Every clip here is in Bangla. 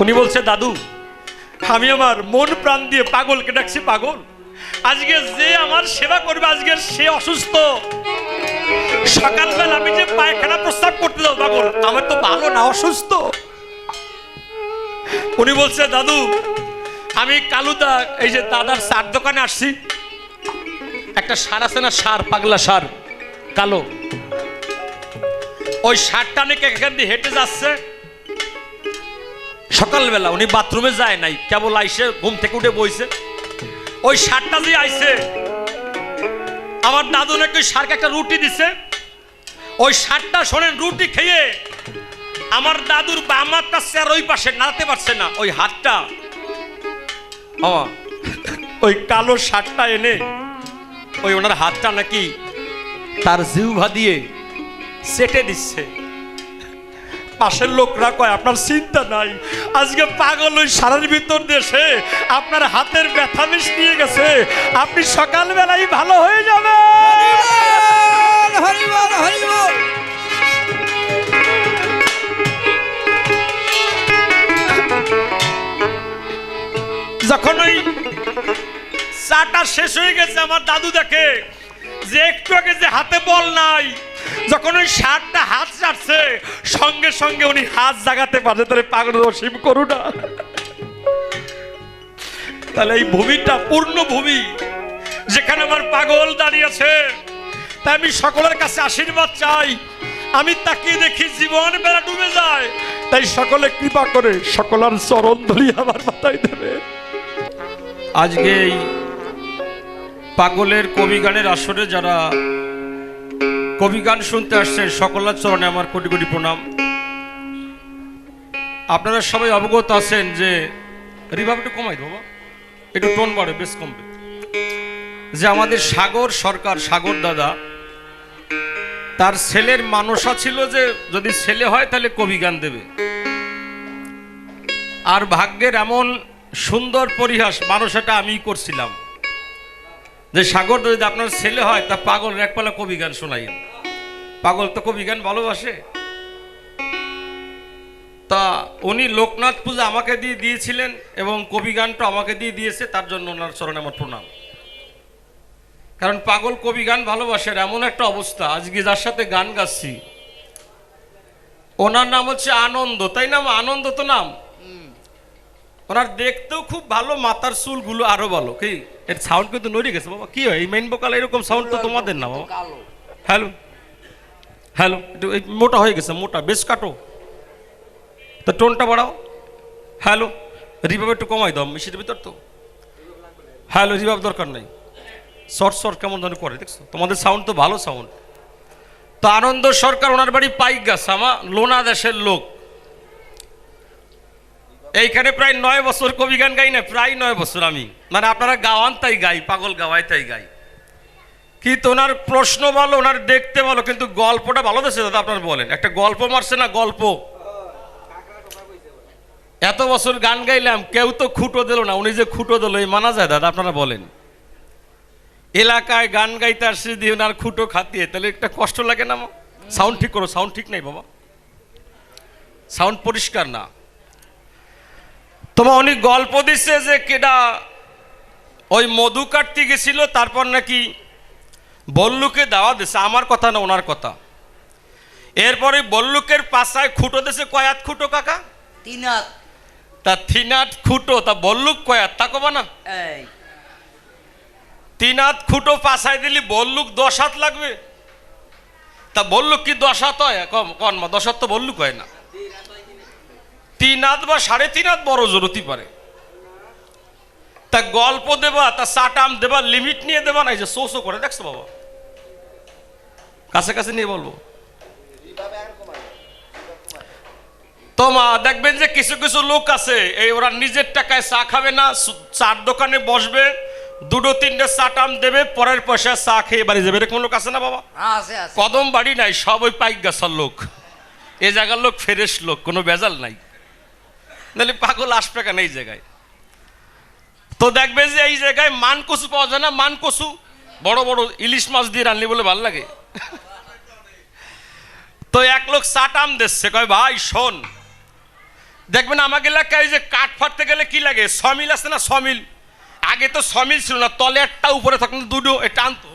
উনি বলছে, দাদু আমি আমার মন প্রাণ দিয়ে পাগলকে ডাকছি পাগল, আজকে যে আমার সেবা করবে আজকে সে অসুস্থ। সকালবেলা আমি যে পায়খানা প্রস্তাব করতে যাবো পাগল, আমার তো ভালো না, অসুস্থ। উনি বলছে, দাদু আমি কালুদা এই যে দাদার সার দোকানে আসছি, একটা সার আছে না, সার পাগলা সার কালো, ওই সারটা নাকি এখান দিয়ে হেঁটে যাচ্ছে। সকালবেলা উনি বাথরুমে যায় নাই, কেবল আইসে ঘুম থেকে উঠে বইছে, ওই সারটা যে আইছে আমার দাদু নাকি সারকে একটা রুটি দিছে, ওই সারটা শোনেন রুটি খেয়ে আমার দাদুর বাম হাতটা স্যার ওই পাশে নাড়াতে পারছে না, ওই হাতটা ওই কালো সারটা এনে ওই ওনার হাতটা নাকি তার জিহ্বা দিয়ে সেটে দিচ্ছে। পাশের লোকরা কয় আপনার চিন্তা নাই, আজকে পাগল ওই সারের ভিতর দেশে আপনার হাতের ব্যথা বিষ নিয়ে গেছে, আপনি সকালবেলাই ভালো হয়ে যাবে। যখন ওই চাটা শেষ হয়ে গেছে আমার দাদু দেখে যে একটু আগে যে হাতে বল নাই, যখন ওই সারটা হাত চাটছে সঙ্গে সঙ্গে উনি হাত জাগাতে পারছে, তাহলে পাগল রসিম করুণা। তাহলে এই ভূমিটা পূর্ণ ভূমি যেখানে আমার পাগল দাঁড়িয়েছে, তাই আমি সকলের কাছে আশীর্বাদ চাই। আমি তাকিয়ে দেখি জীবন বেলা ডুবে যায়, তাই সকলে কৃপা করে সকলের চরণ ধরি আমার মাথায় দেবে। আজকে এই পাগলের কবি গানের আসরে যারা কবি গান শুনতে আসছেন সকলের চরণে আমার কোটি কোটি প্রণাম। আপনারা সবাই অবগত আছেন যে রিভাব একটু কমাই দেবো, একটু টোন বাড়ে, বেশ কমবে, যে আমাদের সাগর সরকার, সাগর দাদা, তার ছেলের মানসা ছিল যে যদি ছেলে হয় তাহলে কবি গান দেবে। আর ভাগ্যের এমন সুন্দর পরিহাস, মানসাটা আমিই করছিলাম যে সাগর যদি আপনার ছেলে হয় তা পাগলের একপালা কবি গান শোনাইন। পাগল তো কবি গান ভালোবাসে, তা উনি লোকনাথ পূজা আমাকে দিয়ে দিয়েছিলেন এবং কবি গানটা আমাকে দিয়ে দিয়েছে, তার জন্য ওনার চরণে আমার প্রণাম। কারণ পাগল কবি গান ভালোবাসে, এমন একটা অবস্থা। আজকে যার সাথে গান গাচ্ছি ওনার নাম হচ্ছে আনন্দ, তাই না? আনন্দ তো নাম। ওনার দেখতেও খুব ভালো, মাথার চুলগুলো আরো ভালো। কি এর সাউন্ড কিন্তু নড়ে গেছে বাবা, কি হয় এই মেইন ভোকাল এরকম সাউন্ড তো তোমাদের না বাবা। হ্যালো হ্যালো, একটু মোটা হয়ে গেছে, মোটা, বেশ কাটো, তো টোনটা বাড়াও। হ্যালো, রিভাব একটু কমাই দাও মিশির ভিতর তো। হ্যালো, রিভাব দরকার নাই, শর্ট শর্ট কেমন ধরনের করে দেখছো, তোমাদের সাউন্ড তো ভালো সাউন্ড। তো আনন্দ সরকার, ওনার বাড়ি পাইকগাছ, আমার লোনা দেশের লোক। এইখানে প্রায় 9 বছর কবি গান গাই না, প্রায় 9 বছর আমি, মানে আপনারা গাওয়ান তাই গাই, পাগল গাওয়াই তাই গাই। কিন্তু ওনার প্রশ্ন ভালো, ওনার দেখতে ভালো, কিন্তু গল্পটা ভালো দিয়েছে দাদা। আপনার বলেন, একটা গল্প মারছে না, গল্প। এত বছর গান গাইলাম, কেউ তো খুঁটো দিল না, উনি যে খুঁটো দিল এই মানা যায় দাদা? আপনারা বলেন, এলাকায় গান গাইতে আসছে দিয়ে ওনার খুঁটো খাতিয়ে, তাহলে একটা কষ্ট লাগে না? সাউন্ড ঠিক করো, সাউন্ড ঠিক নাই বাবা, সাউন্ড পরিষ্কার না। তোমার উনি গল্প দিচ্ছে যে কেডা ওই মধু কাটতে গেছিল, তারপর নাকি বল্লুকে দাওয়া দিছে, আমার কথা না ওনার কথা। এরপরে বল্লুকের পাশায় খুঁটো দিছে, কয়াত খুঁটো কাকা? 3 হাত। তা 3 হাত খুঁটো, তা বল্লুক কয়াত তা কবা না? 3 হাত খুঁটো পাশায় দিলি বল্লুক 10 হাত লাগবে। তা বল্লুক কি 10 হাত হয়? কম কন মা, 10 হাত তো বল্লুক হয় না, 3 হাত বা 3.5 হাত বড় জোর হতে পারে। তা গল্প দেবা, তা চাটাম দেবা, লিমিট নিয়ে দেবা না, এই যে শো করে দেখছো বাবা, কাছে কাছে নিয়ে বলবো। তোমা দেখবেন যে কিছু কিছু লোক আছে, এই ওরা নিজের টাকায় চা খাবে না, চার দোকানে বসবে, 2-3টে চাটাম দেবে, পরের পয়সা চা খেয়ে বাড়ি যাবে, এরকম লোক আছে না বাবা? কদম বাড়ি নাই, সব ওই পাইকগাছার লোক, এ জায়গার লোক ফ্রেশ লোক, কোনো ভেজাল নাই, নাহলে পাগল আসবে কেন এই জায়গায়? তো দেখবে যে এই জায়গায় মান কচু পাওয়া যায় না, মান কচু বড় বড় ইলিশ মাছ দিয়ে রান্নি বলে ভালো লাগে। তো এক লোক চাটাম দিচ্ছে, কয় ভাই শোন, দেখবেন আমাকে এলাকায় যে কাঠ ফাটতে গেলে কি লাগে, সমিল আছে না, সমিল। আগে তো সমিল ছিল না, তলে একটা উপরে থাকতো দুটো, টানতো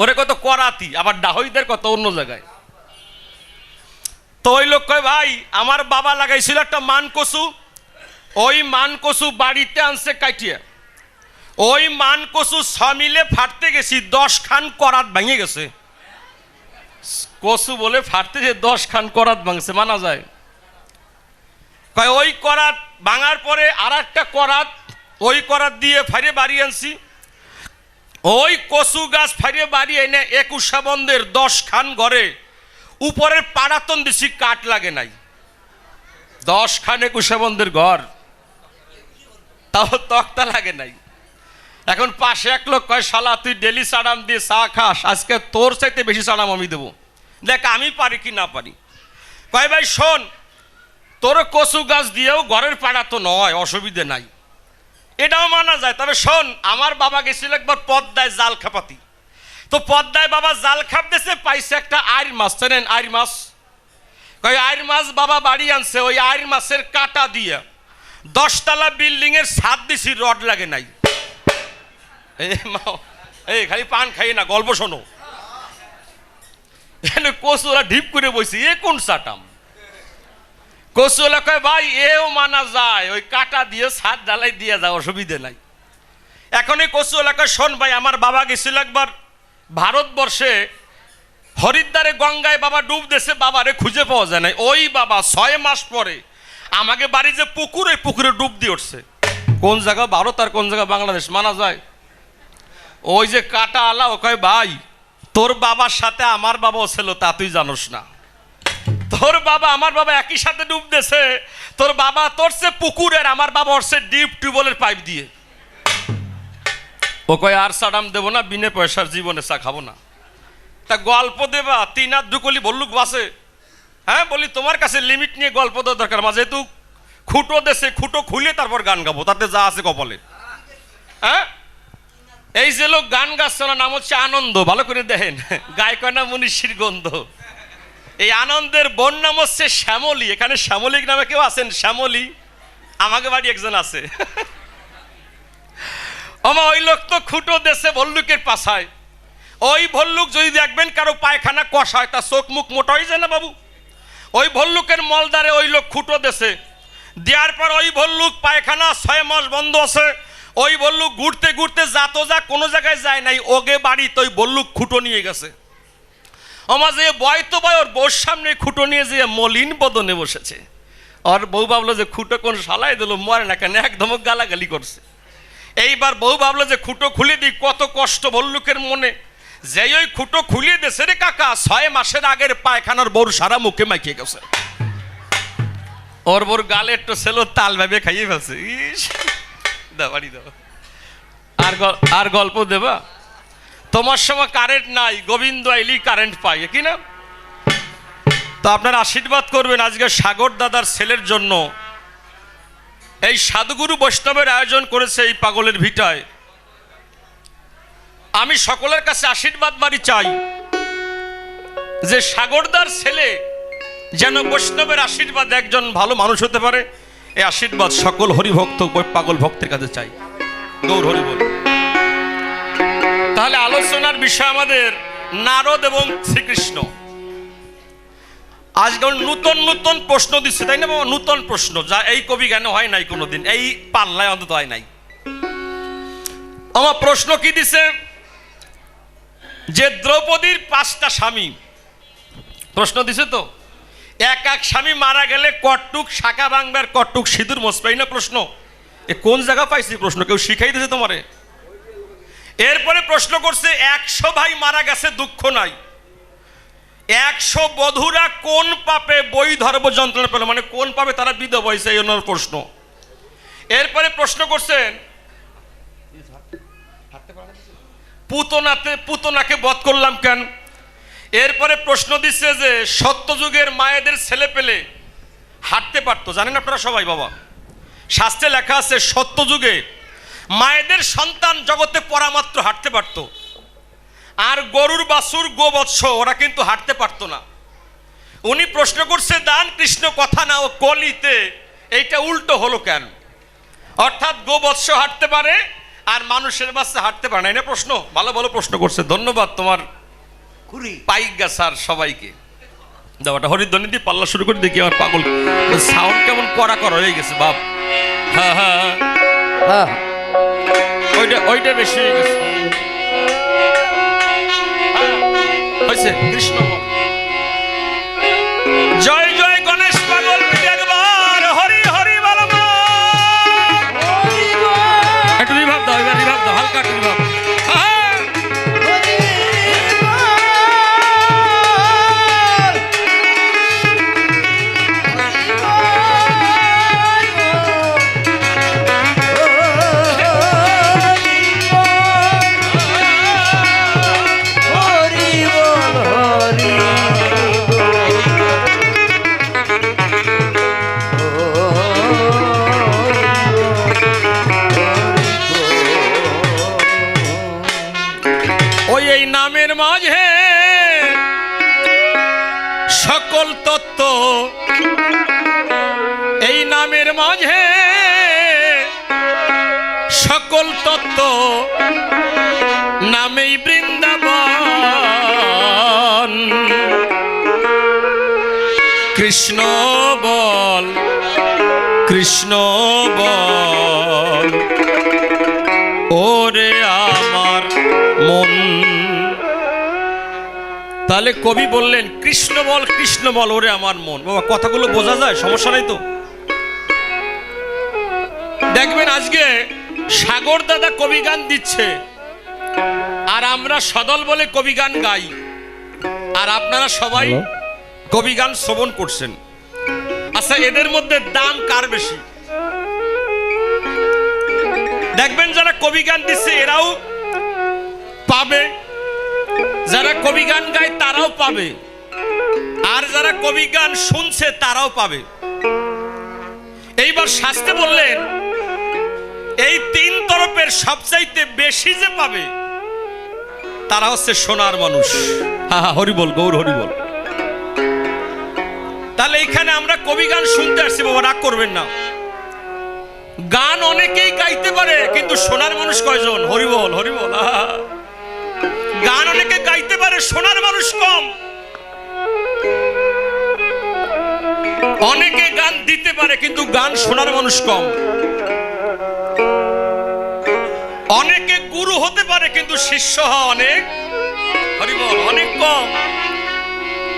ওরে কত করাতি, আবার ডাহইদের কত অন্য জায়গায়। তো ওই লোক কয় ভাই আমার বাবা লাগাইছিল একটা মান কচু, ওই মান কচু বাড়িতে আনছে কাটিয়া, ওই মান কচু সমিলে ফাটতে গেছি 10 খান করাত ভেঙে গেছে। কচু বলে ফাটতে যে 10 খান করাত ভাঙছে, মানা যায়? কয় ওই করাত ভাঙার পরে আর একটা করাত, ওই করাত দিয়ে ফাইরে বাড়ি আনছি, ওই কচু গাছ ফাইরে বাড়ি এনে 21 বন্ধের 10 খান ঘরে উপরের পাড়াতন দিছি, কাঠ লাগে নাই। 10 খান 21 বন্ধের ঘর, তাও তক্তা লাগে নাই। এখন পাশে এক লোক কয় শালা তুই ডেলি সাড়াম দিয়ে চা খাস, আজকে তোর চাইতে বেশি সাড়াম আমি দেবো, দেখ আমি পারি কি না পারি। কয় ভাই শোন, তোর কচু গাছ দিয়েও ঘরের পাড়া তো নয়, অসুবিধে নাই, এটাও মানা যায়। তবে শোন, আমার বাবা গেছিল একবার পদ্মায় জাল খাপাতি, তো পদ্মায় বাবা জাল খাপ দিয়েছে, পাইছে একটা আইর মাছ, চেনেন আইর মাছ? কয় আইর মাছ বাবা বাড়ি আনছে, ওই আইর মাছের কাটা দিয়ে 10 তলা বিল্ডিং এর ছাদ দিছি, রড লাগে নাই। এই খালি পান খাই না, গল্প শোনো। কচুরা ঢিপ করে বসি, এ কোন সাটাম? কচুলা কয় ভাই এও মানা যায়, ওই কাটা দিয়ে ছাদ ঢালাই দিয়ে যায়, অসুবিধে নাই। এখন এই কচুলা কয় শোন ভাই, আমার বাবা গেছিল একবার ভারতবর্ষে হরিদ্বারে গঙ্গায় বাবা ডুব দিয়েছে, বাবারে খুঁজে পাওয়া যায় নাই। ওই বাবা 6 মাস পরে আমাকে বাড়ি যে পুকুর, ওই পুকুরে ডুব দিয়ে উঠছে। কোন জায়গা ভারত আর কোন জায়গা বাংলাদেশ মানা যায়? ওই যে কাটা আলা, ও কয় ভাই তোর বাবার সাথে আমার বাবাও ছিল, তা তুই জানোস না? তোর বাবা আমার বাবা একই সাথে ডুব দিয়েছে, তোর বাবা তোরছে পুকুরের, আমার বাবা ওরছে ডিপ টিউবওয়েলের পাইপ দিয়ে। ও কয় আর সাডাম দেবো না, বিনে পয়সার জীবনে চা খাবো না। তা গল্প দেবা 3 আর 2 কলি বললুক বাসে? হ্যাঁ বলি তোমার কাছে লিমিট নিয়ে গল্প দেওয়ার দরকার, মাঝে তুই খুঁটো দেশে খুঁটো খুলে তারপর গান গাবো, তাতে যা আছে কপালে। হ্যাঁ এই যে লোক গান গাচ্ছে না, নাম হচ্ছে আনন্দ, ভালো করে দেখেন, গায় কয় না মনীষীর গন্ধ। এই আনন্দের বোন নাম হচ্ছে শ্যামলী। এখানে শ্যামলী নামে কেউ আছেন? শ্যামলী আমাকে বাড়ি একজন আছে। আমা ওই লোক তো খুঁটো দেশে ভল্লুকের পাশায়, ওই ভল্লুক যদি দেখবেন কারো পায়খানা কষায়, তার চোখ মুখ মোটা হয়ে যায় না বাবু? ওই ভল্লুকের মলদারে ওই লোক খুঁটো দেশে দেওয়ার পর ওই ভল্লুক পায়খানা 6 মাস বন্ধ আছে। ওই ভল্লুক ঘুরতে ঘুরতে যাতো যা কোনো জায়গায় যায় নাই, ওগে বাড়ি তো ওই ভল্লুক খুঁটো নিয়ে গেছে। আমার যে বয় তো বয়, ওর বউর সামনে খুঁটো নিয়ে যেয়ে মলিন বদনে বসেছে। আর বউ ভাবলো যে খুঁটো কোন শালায় দিল, মরে না কেন, একদম গালাগালি করছে। এইবার বউ ভাবলো যে খুঁটো খুলে দিই, কত কষ্ট ভল্লুকের মনে। যেই ওই খুঁটো খুলিয়ে দেশে রে কাকা, 6 মাসের আগের পায়খানার বউর সারা মুখে মাখিয়ে গেছে। ওর বোর গালে একটু ছিল, তাল ভাবে খাইয়ে ফেলছে। ইস বাড়ি দাও, আর গল্প দেবা? তোমার সময় কারেন্ট নাই, গোবিন্দ আইলি কারেন্ট পাই কি না? তো আপনার আশীর্বাদ করবেন আজকে সাগর দাদার ছেলের জন্য এই সাধুগুরু বৈষ্ণবের আয়োজন করেছে এই পাগলের ভিটায়। আমি সকলের কাছে আশীর্বাদ মারি চাই যে সাগরদার ছেলে যেন বৈষ্ণবের আশীর্বাদ একজন ভালো মানুষ হতে পারে। এই আশীর্বাদ সকল হরিভক্ত পাগল ভক্তের কাছে চাই। গৌর হরি বল। তাহলে আলোচনার বিষয় আমাদের নারদ এবং শ্রীকৃষ্ণ। আজকে নূতন নূতন প্রশ্ন দিচ্ছে, তাই না বাবা? নূতন প্রশ্ন, যা এই কবি জ্ঞানে হয় নাই কোনোদিন, এই পাল্লায় অন্তত হয় নাই। আমার প্রশ্ন কি দিছে যে দ্রৌপদীর 5টা স্বামী, প্রশ্ন দিছে তো, এক স্বামী মারা গেলে কটটুক শাখা ভাঙবার, কটটুক সিঁদুর মোসপাই না প্রশ্ন। এ কোন জায়গা পাইছি প্রশ্ন? কেউ শিখাই দিয়েছে তোমারে? এরপরে প্রশ্ন করছে 100 ভাই মারা গেছে, দুঃখ নাই, 100 বধূরা কোন পাপে বই ধর্ম যন্ত্রণা পেল, মানে কোন পাপে তারা বিধবা হয়েছে, এই ওনার প্রশ্ন। এরপরে প্রশ্ন করছেন পুতনাকে বধ করলাম কেন। এরপরে প্রশ্ন দিচ্ছে যে সত্যযুগের মায়েদের ছেলে পেলে হাঁটতে পারতো, জানেন আপনারা সবাই বাবা? শাস্ত্রে লেখা আছে সত্যযুগে মায়েদের সন্তান জগতে পরামাত্র হাঁটতে পারতো, আর গরুর বাছুর গোবৎস ওরা কিন্তু হাঁটতে পারতো না। উনি প্রশ্ন করছে দান কৃষ্ণ কথা না ও কলিতে এইটা উল্টো হলো কেন? অর্থাৎ গোবৎস হাঁটতে পারে আর মানুষের বাচ্চা হাঁটতে পারে না, এটা প্রশ্ন। ভালো ভালো প্রশ্ন করছে, ধন্যবাদ তোমার পাইগা স্যার সবাইকে। দাওয়াটা হরিধ্বনি দিয়ে পাল্লা শুরু করে দেখি আমার পাগল সাউন্ড কেমন করা করা হয়ে গেছে বাপ। হ্যাঁ হ্যাঁ হ্যাঁ, ওইটা বেশি হয়ে গেছে। হয়েছে কৃষ্ণ জয় জয় গণেশ পাগল একবার হরি হরি বলো। একটু রিভাব দাও, এবার রিভাব দাও, হালকা একটু রিভাব। নামের মাঝে সকল তত্ত্ব, এই নামের মাঝে সকল তত্ত্ব, নামেই বৃন্দাবন। কৃষ্ণ বল কৃষ্ণ বল ওরে আমার মন। তাহলে কবি বললেন কৃষ্ণ বল ওরে আমার মন। বাবা কথাগুলো বোঝা যায়, সমস্যা নাই তো? দেখবেন আজকে সাগর দাদা কবি গান দিচ্ছে আর আমরা সদল বলে কবি গান গাই, আর আপনারা সবাই কবি গান শ্রবণ করছেন। আচ্ছা এদের মধ্যে দাম কার বেশি? দেখবেন যারা কবি গান দিচ্ছে এরাও পাবে, যারা কবি গান গায় তারাও পাবে, আর যারা কবি গান শুনছে তারাও পাবে। এইবার শাস্ত্রে বললেন এই তিন তরফের সবচাইতে বেশি যে পাবে তারা হচ্ছে সোনার মানুষ। হা হরি বল, গৌর হরি বল। তাহলে এখানে আমরা কবি গান শুনতে আসছি, বাবা রাগ করবেন না। গান অনেকেই গাইতে পারে কিন্তু সোনার মানুষ কয়জন? হরি বল হরি বল। গান অনেকে গাইতে পারে, সোনার মানুষ কম। অনেকে গান দিতে পারে কিন্তু গান শোনার মানুষ কম। অনেকে গুরু হতে পারে কিন্তু শিষ্য হওয়া অনেক হরি বল অনেক কম।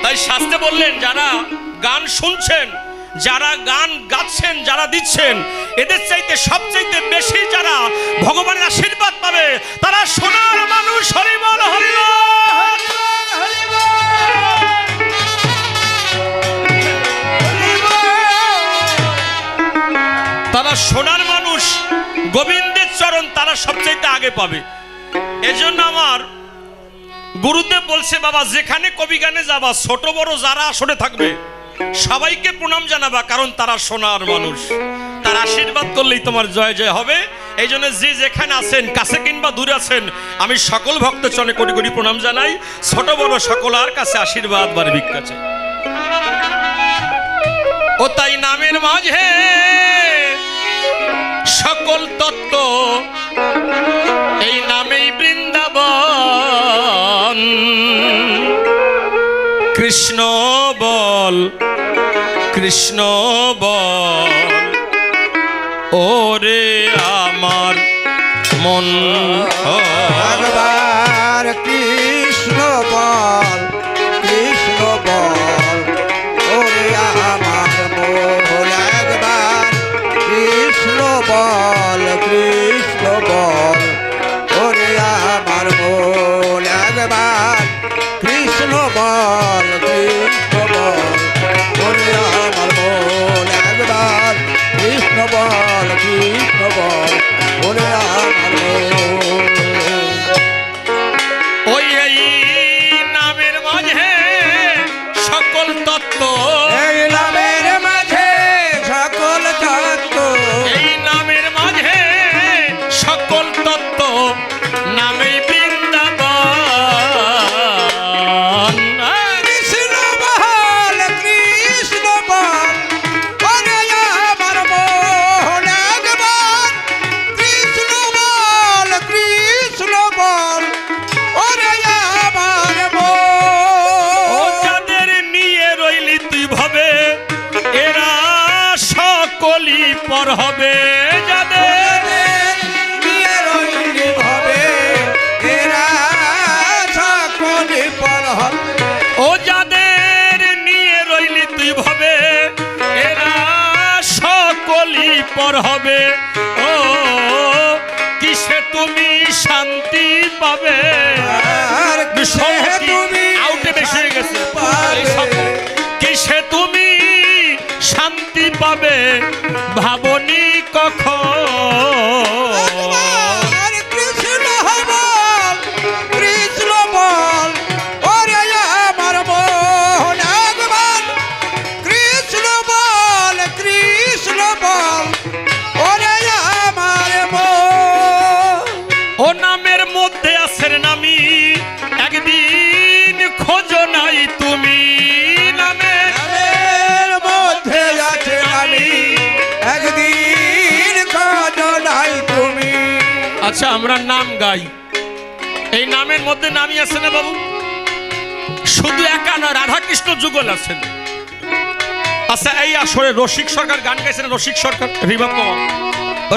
তাই শাস্ত্রে বললেন যারা গান শুনছেন, যারা গান গাচ্ছেন, যারা দিচ্ছেন, এদের চাইতে সবচাইতে বেশি যারা ভগবানের আশীর্বাদ পাবে তারা সোনার মানুষ। হরি বল হরি বল। তারা সোনার মানুষ, গোবিন্দের চরণ তারা সবচাইতে আগে পাবে। এজন্য আমার গুরুদেব বলছে বাবা যেখানে কবি গানে যাবা, ছোট বড় যারা আসরে থাকবে সবাইকে প্রণাম জানাবা, কারণ তারা সোনার মানুষ। তার আশীর্বাদ করলেই তোমার জয় জয় হবে। এই জন্য যে যেখানে আছেন, কাছে কিংবা দূরে আছেন, আমি সকল ভক্ত চরণে কোটি কোটি প্রণাম জানাই। ছোট বড় সকলার কাছে আশীর্বাদ বার ভিক্ষা চাই। ও তাই নামের মাঝে সকল তত্ত্ব, এই নামেই বৃন্দাবন। কৃষ্ণ বল কৃষ্ণ বল ওরে আমার মন। একবার কৃষ্ণ বল কৃষ্ণ বল ওরে আমার মন। একবার কৃষ্ণ বল কৃষ্ণ বল ওরে আমার মন। একবার কৃষ্ণ বল কৃষ্ণ বল ওরে আমার মন। একবার কৃষ্ণ বল কৃষ্ণ বল ওরে আমার মন। ওই এই নামের মাঝে সকল তত্ত্ব, এই নামের মাঝে সকল তত্ত্ব, এই নামের মাঝে সকল তত্ত্ব, নামেই বৃন্দাবন। কৃষ্ণ বল সকলই পর হবে যাদের নিয়ে রইলি হবে এরা সকলে পর হবে ও যাদের নিয়ে রইলি তুই ভাবে এরা সকলই পর হবে ও কিসে তুমি শান্তি পাবে আর কিসে তুমি আউটে বেশি হয়ে গেছে পাবে? কিসে তুমি শান্তি পাবে ভাবনি কখন আর কৃষ্ণ বল কৃষ্ণ বল ওরে আমার মন একবার কৃষ্ণ বল ওরে আমার মন ও নামের মধ্যে আছেন নামি একদিন খোঁজো নাই তুমি নামের নামের মধ্যে আছে আমি একদিন কত নাই তুমি আচ্ছা আমরা নাম গাই এই নামের মধ্যে নামই আছে না বাবু শুধু একা না রাধাকৃষ্ণ যুগল আছেন আচ্ছা এই আসরে রসিক সরকার গান গাইছেন রসিক সরকার রিভাব কমা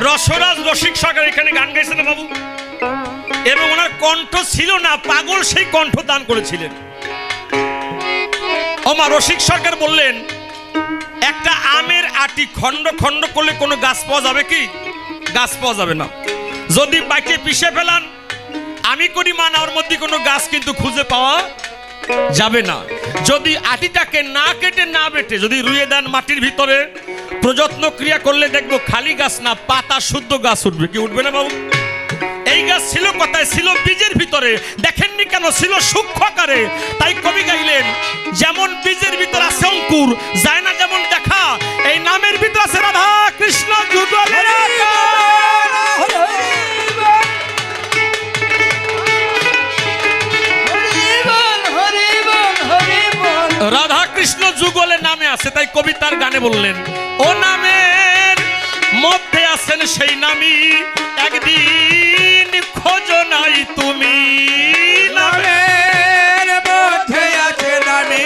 রসরাজ রসিক সরকার এখানে গান গাইছেন বাবু এবং ওনার কণ্ঠ ছিল না পাগল সেই কণ্ঠ দান করেছিলেন ওমা রসিক সরকার বললেন একটা আমের আটি খণ্ড খণ্ড করলে কোনো গাছ পাওয়া যাবে কি গাছ পাওয়া যাবে না যদি বাইকে পিষে ফেলান আমি করি মানা ওর মধ্যে কোনো গাছ কিন্তু খুঁজে পাওয়া যাবে না যদি আটিটাকে না কেটে না বেটে যদি রুইয়ে দেন মাটির ভিতরে প্রযত্ন ক্রিয়া করলে দেখবো খালি গাছ না পাতা শুদ্ধ গাছ উঠবে কি উঠবে না বাবু এই গাছ ছিল কথায় ছিল বীজের ভিতরে দেখেননি কেন ছিল সূক্ষ্ম আকারে তাই কবি গাইলেন যেমন বীজের ভিতর আছে অঙ্কুর যায় না যেমন দেখা এই নামের ভিতর আছে রাধা কৃষ্ণ যুগলের রাধা কৃষ্ণ যুগলে নামে আছে তাই কবিতার গানে বললেন ও নামের মধ্যে আছেন সেই নামি একদিন খোঁজো নাই তুমি নামের মধ্যে আছে আমি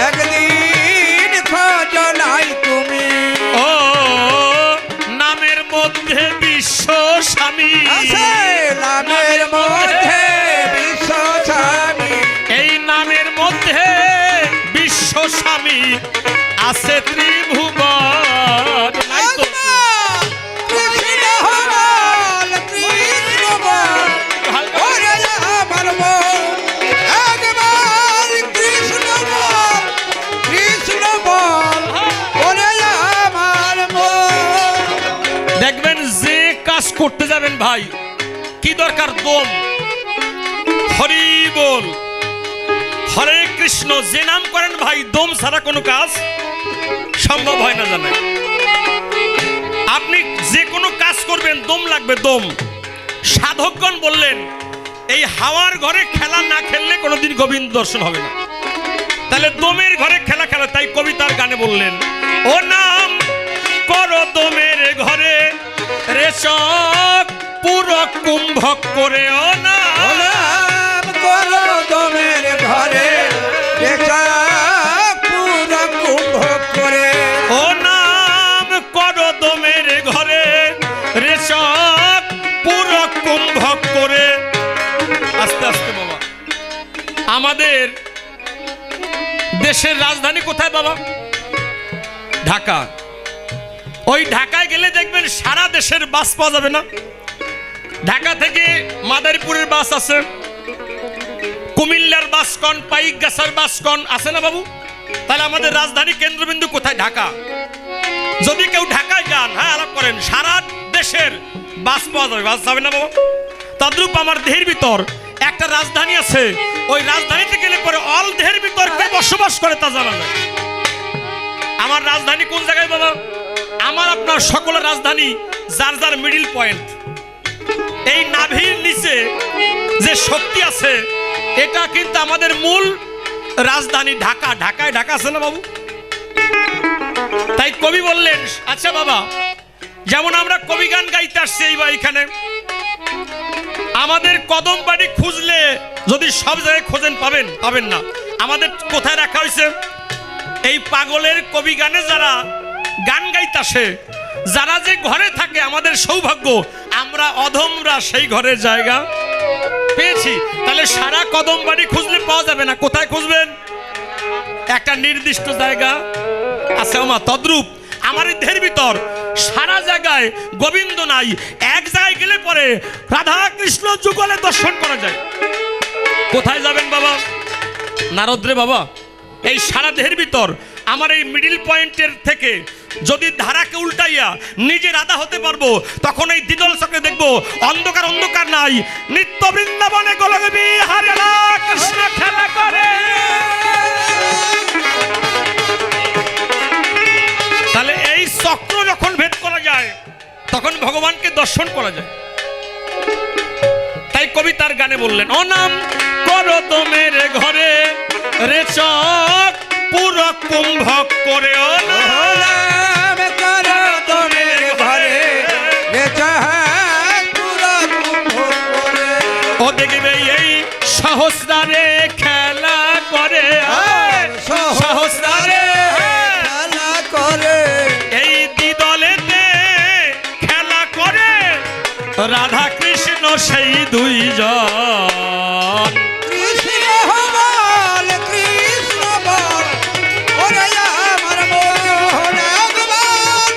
একদিন খোঁজ নাই তুমি ও নামের মধ্যে বিশ্ব স্বামী আছে নামের মধ্যে বিশ্ব স্বামী এই নামের মধ্যে বিশ্ব স্বামী আছে ত্রিভুবন নাই তো? কৃষ্ণ বল কৃষ্ণ বল ওরে আমার মন একবার কৃষ্ণ বল ওরে আমার মন দেখবেন যে কাজ করতে যাবেন ভাই কি দরকার দম হরি বল হরে কৃষ্ণ যে নাম করেন ভাই দম ছাড়া কোনো কাজ সম্ভব হয় না জানেন আপনি যে কোনো কাজ করবেন দম লাগবে দম সাধকগণ বললেন এই হাওয়ার ঘরে খেলা না খেললে কোনোদিন গোবিন্দ দর্শন হবে না তাহলে দমের ঘরে খেলা খেলা তাই কবিতার গানে বললেন ও নাম করো দমের ঘরে রেচক পুরো কুম্ভক করে ও না নাম করো দমের ঘরে দেখা পুরো কুম্ভ করে ও নাম করো দমের ঘরে রেচক পুরো কুম্ভক করে আস্তে আস্তে বাবা আমাদের দেশের রাজধানী কোথায় বাবা ঢাকা ওই ঢাকায় গেলে দেখবেন সারা দেশের বাস পাওয়া যাবে না ঢাকা থেকে মাদারীপুরের বাস আছে কুমিল্লার বাস কন পাইকগাছার বাস কন আছে না বাবু তাহলে আমাদের রাজধানী কেন্দ্রবিন্দু কোথায় ঢাকা যদি কেউ ঢাকায় যান হ্যাঁ আলাপ করেন সারা দেশের বাস পাওয়া যাবে বাস যাবে না বাবা তদ্রূপ আমার দেহের ভিতর একটা রাজধানী আছে ওই রাজধানীতে গেলে পরে অল দেহের ভিতর কে বসবাস করে তা জানা যায় আমার রাজধানী কোন জায়গায় বাবা আমার আপনার সকলের রাজধানী যার যার মিডিল পয়েন্ট এই নাভির নিচে যে শক্তি আছে এটা কিন্তু আমাদের মূল রাজধানী ঢাকা ঢাকায় ঢাকা আছে না বাবু তাই কবি বললেন আচ্ছা বাবা যেমন আমরা কবি গান গাইতে আসছি এইবার এখানে আমাদের কদম বাড়ি খুঁজলে যদি সব জায়গায় খোঁজেন পাবেন পাবেন না আমাদের কোথায় রাখা হয়েছে এই পাগলের কবি গানে যারা গান গাইতে আসে, যারা যে ঘরে থাকে আমাদের সৌভাগ্য, আমরা অধমরা সেই ঘরের জায়গা পেয়েছি। তাহলে সারা কদম বাড়ি খুঁজলে পাওয়া যাবে না, কোথায় খুঁজবেন? একটা নির্দিষ্ট জায়গা আছে। ওমা তদ্রূপ আমার এই দেহের ভিতর সারা জায়গায় গোবিন্দ নাই, এক জায়গায় গেলে পরে রাধা কৃষ্ণ যুগলে দর্শন করা যায়। কোথায় যাবেন বাবা? নারদ রে বাবা, এই সারা দেহের ভিতর আমার এই মিডিল পয়েন্টের থেকে যদি ধারাকে উল্টাইয়া নিজে রাধা হতে পারবো, তখন এই দ্বিদল চক্রে দেখবো অন্ধকার অন্ধকার নাই, নিত্য বৃন্দাবনে গোলগবি হরে কৃষ্ণ খেলা করে। তাহলে এই চক্র যখন ভেদ করা যায়, তখন ভগবানকে দর্শন করা যায়। তাই কবি তার গানে বললেন, ও নাম করো তোমের ঘরে রে চক পুরো কুম্ভ করে। ও নাম করো তোমের ঘরে রে চক পুরো কুম্ভ করে। ও দেখবে এই সহস্রারে খেলা করে, সহস্রারে খেলা করে। এই দ্বিদলেতে খেলা করে রাধা কৃষ্ণ সেই দুইজন। কৃষ্ণ বল কৃষ্ণ বল ওরে আমার মোহন ভগবান।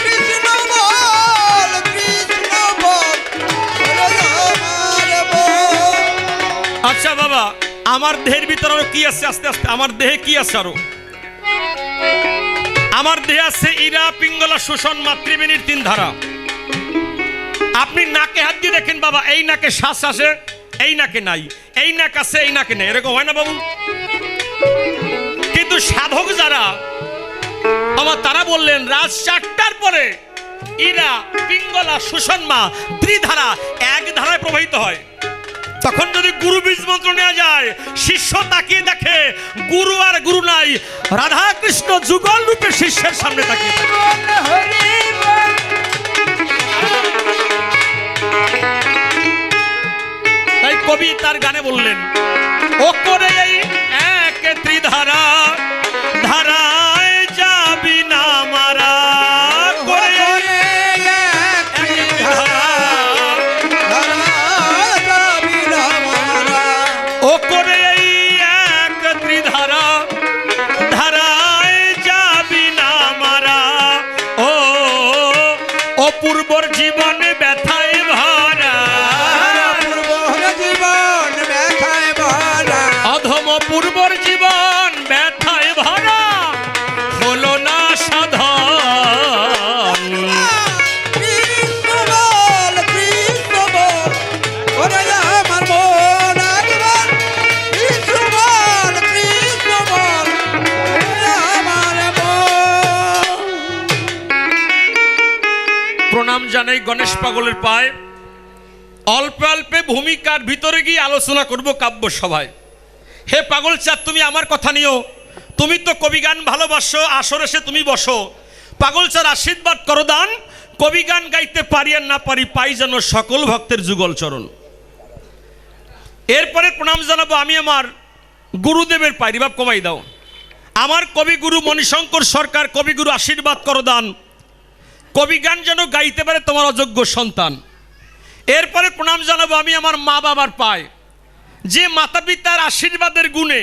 কৃষ্ণ বল কৃষ্ণ বল ওরে আমার মোহন। আচ্ছা বাবা, আমার দেহের ভিতর আরো কি আছে? আস্তে আস্তে আমার দেহে কি আছে? আরো আমার দেহে আছে ইরা, পিঙ্গলা, শোষণ, মাতৃবেণীর 3 ধারা। আপনি নাকে হাত দিয়ে দেখেন বাবা, এই নাকে শ্বাস আসে, এই নাকে নাই, এই নাক আছে, এই নাকে নেই, এরকম হয় না বাবু? কিন্তু সাধক যারা আমার, তারা বললেন রাত 4টার পরে ইরা, পিঙ্গলা, সুষমা, ত্রিধারা এক ধারায় প্রবাহিত হয়। তখন যদি গুরু বীজ মন্ত্র নেওয়া যায়, শিষ্য তাকিয়ে দেখে গুরু আর গুরু নাই, রাধা কৃষ্ণ যুগল রূপে শিষ্যের সামনে তাকিয়ে থাকে। তাই কবি তার গানে বললেন, ও করে এই এক ত্রিধারা ধারায় যাবি না মারা। করে এক ত্রিধারা যাবি না মারা। ও করে এই এক ত্রিধারা ধারায় যাবি না মারা। ও ও পূর্বর জীবনে ব্যথায় ভরা, পূর্বর জীবন ব্যথায় ভরা। অধম পূর্বর জীবন ব্যথায় ভরা, হলো না সাধন। কৃষ্ণ বল কৃষ্ণ বল ওরে আমার মন একবার। কৃষ্ণ বল কৃষ্ণ বল ওরে আমার মন। প্রণাম জানাই গণেশ পাগলের পায়। অল্প অল্পে ভূমিকার ভিতরে গিয়ে আলোচনা করব কাব্য সভায়। হে পাগল চাঁদ, তুমি আমার কথা নিও, তুমি তো কবি গান ভালোবাসো, আসর এসে তুমি বসো। পাগল চাঁদ আশীর্বাদ করো দান, কবি গান গাইতে পারি আর না পারি, পাই যেন সকল ভক্তের যুগল চরণ। এরপরে প্রণাম জানাবো আমি আমার গুরুদেবের পাই। রিবাব কমাই দাও। আমার কবিগুরু মণিশঙ্কর সরকার, কবিগুরু আশীর্বাদ করো দান, কবি গান যেন গাইতে পারে তোমার অযোগ্য সন্তান। এরপরে প্রণাম জানাবো আমি আমার মা বাবার পায়, যে মাতা পিতার আশীর্বাদের গুণে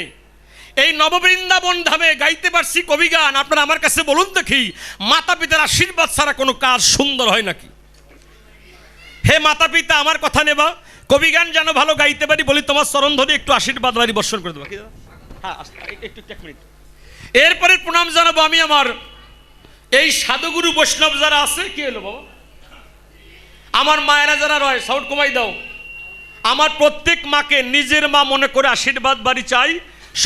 এই নববৃন্দাবন ধামে গাইতে পারছি কবি গান। আপনারা আমার কাছে বলুন দেখি, মাতা পিতার আশীর্বাদ ছাড়া কোনো কাজ সুন্দর হয় নাকি? হে মাতা পিতা, আমার কথা নেবা, কবি গান যেন ভালো গাইতে পারি, বলি তোমার চরণ ধরে একটু আশীর্বাদ বাড়ি বর্ষণ করে দেবা। হ্যাঁ, একটু এক মিনিট। এরপরে প্রণাম জানাবো আমি আমার এই সাধুগুরু বৈষ্ণব যারা আছে। কি হলো বাবা? আমার মায়েরা যারা রয়, সাউন্ড কমাই দাও। আমার প্রত্যেক মাকে নিজের মা মনে করে আশীর্বাদ বাড়ি চাই,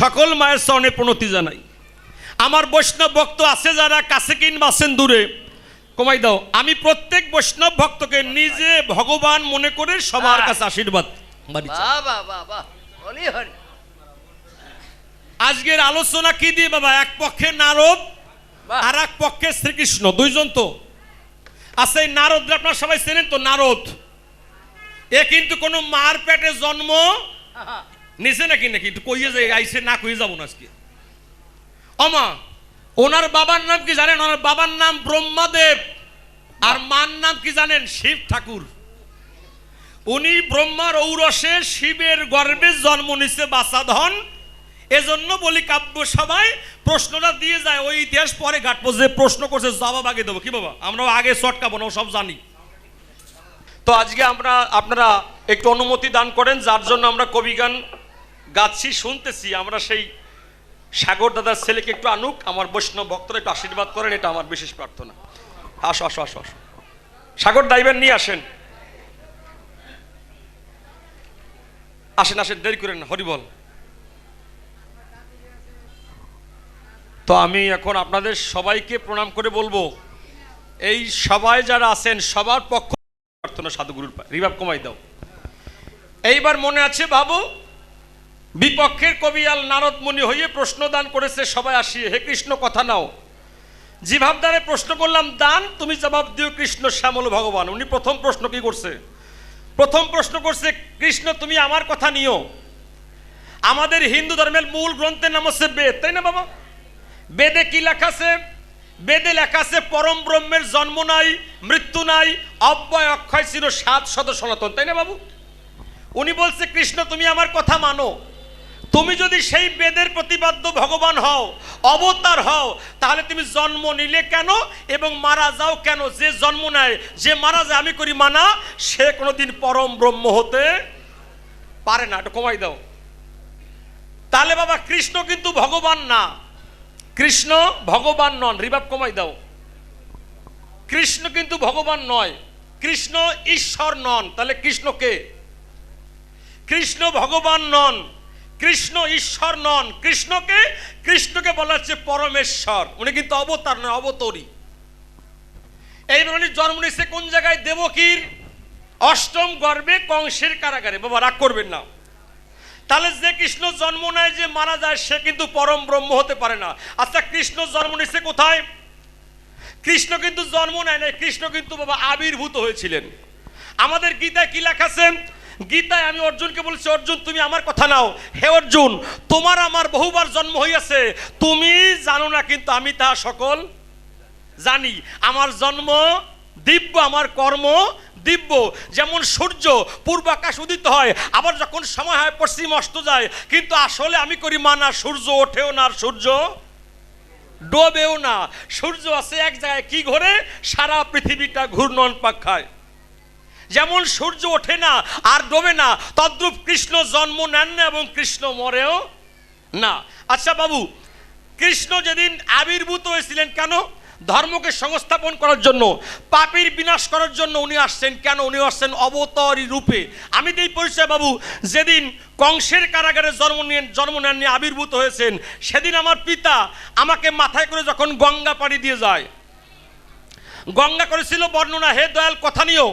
সকল মায়ের চরণে প্রণতি জানাই। আমার বৈষ্ণব ভক্ত আছে যারা কাছে কিংবা আছেন দূরে, কমাই দাও। আমি প্রত্যেক বৈষ্ণব ভক্তকে নিজে ভগবান মনে করে সবার কাছে আশীর্বাদ বাড়ি চাই। আজকের আলোচনা কি দিয়ে বাবা? এক পক্ষে নারদ আর এক পক্ষে শ্রীকৃষ্ণ, দুইজন তো আছে। নারদ আপনারা সবাই চেনেন তো, নারদ এ কিন্তু কোনো মার পেটে জন্ম নিছে নাকি? নাকি একটু কইয়ে যায় আইসে না, কইয়ে যাবো না আজকে। অমা ওনার বাবার নাম কি জানেন? ওনার বাবার নাম ব্রহ্মদেব, আর মার নাম কি জানেন? শিব ঠাকুর। উনি ব্রহ্মার ঔরসে শিবের গর্ভে জন্ম নিছে বাছাধন। এজন্য বলি কাব্য সবাই প্রশ্নটা দিয়ে যায়, ওই ইতিহাস পরে ঘাটবো, যে প্রশ্ন করছে জবাব আগে দেবো। কি বাবা, আমরা আগে চটকাবো না, সব জানি। তো আজকে আপনারা একটু অনুমতি দান করেন, যার জন্য আমরা কবি গান গাচ্ছি, শুনতেছি। আমরা সেই সাগর দাদার ছেলেকে একটু আনুক, আমার বৈষ্ণব ভক্তরা একটু আশীর্বাদ করেন, এটা আমার বিশেষ প্রার্থনা। আসো আসো আসো আসো, সাগর ড্রাইভার নিয়ে আসেন, আসেন আসেন, দেরি করেন না, হরিবল। তো আমি এখন আপনাদের সবাইকে প্রণাম করে বলবো, এই সবাই যারা আছেন সবার পক্ষ প্রার্থনা সাধুগুরুর রিভাব কমাই দাও। এইবার মনে আছে বাবু, বিপক্ষের কবিয়াল নারদ মুনি হইয়ে প্রশ্ন দান করেছে সবাই আসিয়ে, হে কৃষ্ণ কথা নাও। জিভাবদারে প্রশ্ন করলাম দান, তুমি জবাব দিও কৃষ্ণ শ্যামল ভগবান। উনি প্রথম প্রশ্ন কি করছে? প্রথম প্রশ্ন করছে, কৃষ্ণ তুমি আমার কথা নিও। আমাদের হিন্দু ধর্মের মূল গ্রন্থের নাম হচ্ছে বেদ, তাই না বাবা? বেদে কি লেখা আছে? বেদে লেখা আছে পরম ব্রহ্মের জন্ম নাই, মৃত্যু নাই, অব্যয় অক্ষয় চির সাত শত সনাতন, তাই না বাবু? উনি বলছে কৃষ্ণ তুমি আমার কথা মানো। তুমি যদি সেই বেদের প্রতিপাদ্য ভগবান হও, অবতার হও, তাহলে তুমি জন্ম নিলে কেন এবং মারা যাও কেন? যে জন্ম নেয়, যে মারা যায়, আমি করি মানা, সে কোনোদিন পরম ব্রহ্ম হতে পারে না। এটা কমাই দাও। তাহলে বাবা কৃষ্ণ কিন্তু ভগবান না, কৃষ্ণ ভগবান নন। রিভাব কমাই দাও। কৃষ্ণ কিন্তু ভগবান নয়, কৃষ্ণ ঈশ্বর নন। তাহলে কৃষ্ণ কে? কৃষ্ণ ভগবান নন, কৃষ্ণ ঈশ্বর নন। কৃষ্ণকে কৃষ্ণকে বলা হচ্ছে পরমেশ্বর। উনি কিন্তু অবতার নয়, অবতরী। এইবার উনি জন্ম নিয়েছে কোন জায়গায়? দেবকীর অষ্টম গর্ভে কংসের কারাগারে। বাবা রাগ করবেন না। তাহলে যে কৃষ্ণ জন্ম নেয়, যে মারা যায়, সে কিন্তু পরম ব্রহ্ম হতে পারে না। আচ্ছা, কৃষ্ণ জন্ম নিয়েছে কোথায়? কৃষ্ণ কিন্তু জন্ম নেয় নাই, কৃষ্ণ কিন্তু বাবা আবির্ভূত হয়েছিলেন। আমাদের গীতায় কি লেখা আছে? গীতায় আমি অর্জুনকে বলছি, অর্জুন তুমি আমার কথা নাও। হে অর্জুন, তোমার আমার বহুবার জন্ম হইয়াছে, তুমি জানো না, কিন্তু আমি তাহা সকল জানি। আমার জন্ম দিব্য, আমার কর্ম দিব্য। যেমন সূর্য পূর্বাকাশ উদিত হয়, আবার যখন সময় হয় পশ্চিম অস্ত যায়, কিন্তু আসলে আমি করি মানা, সূর্য ওঠেও না আর সূর্য ডোবেও না। সূর্য আছে এক জায়গায়, কি ঘোরে? সারা পৃথিবীটা ঘূর্ণন পাক খায়। যেমন সূর্য ওঠে না আর ডোবে না, তদ্রূপ কৃষ্ণ জন্ম নেন না এবং কৃষ্ণ মরেও না। আচ্ছা বাবু, কৃষ্ণ যেদিন আবির্ভূত হয়েছিলেন কেন? ধর্মকে সংস্থাপন করার জন্য, পাপীর বিনাশ করার জন্য উনি আসছেন। কেন? উনি আসছেন অবতারী রূপে। আমি দিই পরিচয় বাবু, যেদিন কংসের কারাগারে জন্ম নেননি, আবির্ভূত হয়েছেন, সেদিন আমার পিতা আমাকে মাথায় করে যখন গঙ্গা পাড়ি দিয়ে যায়, গঙ্গা করেছিল বর্ণনা, হে দয়াল কথা নিও,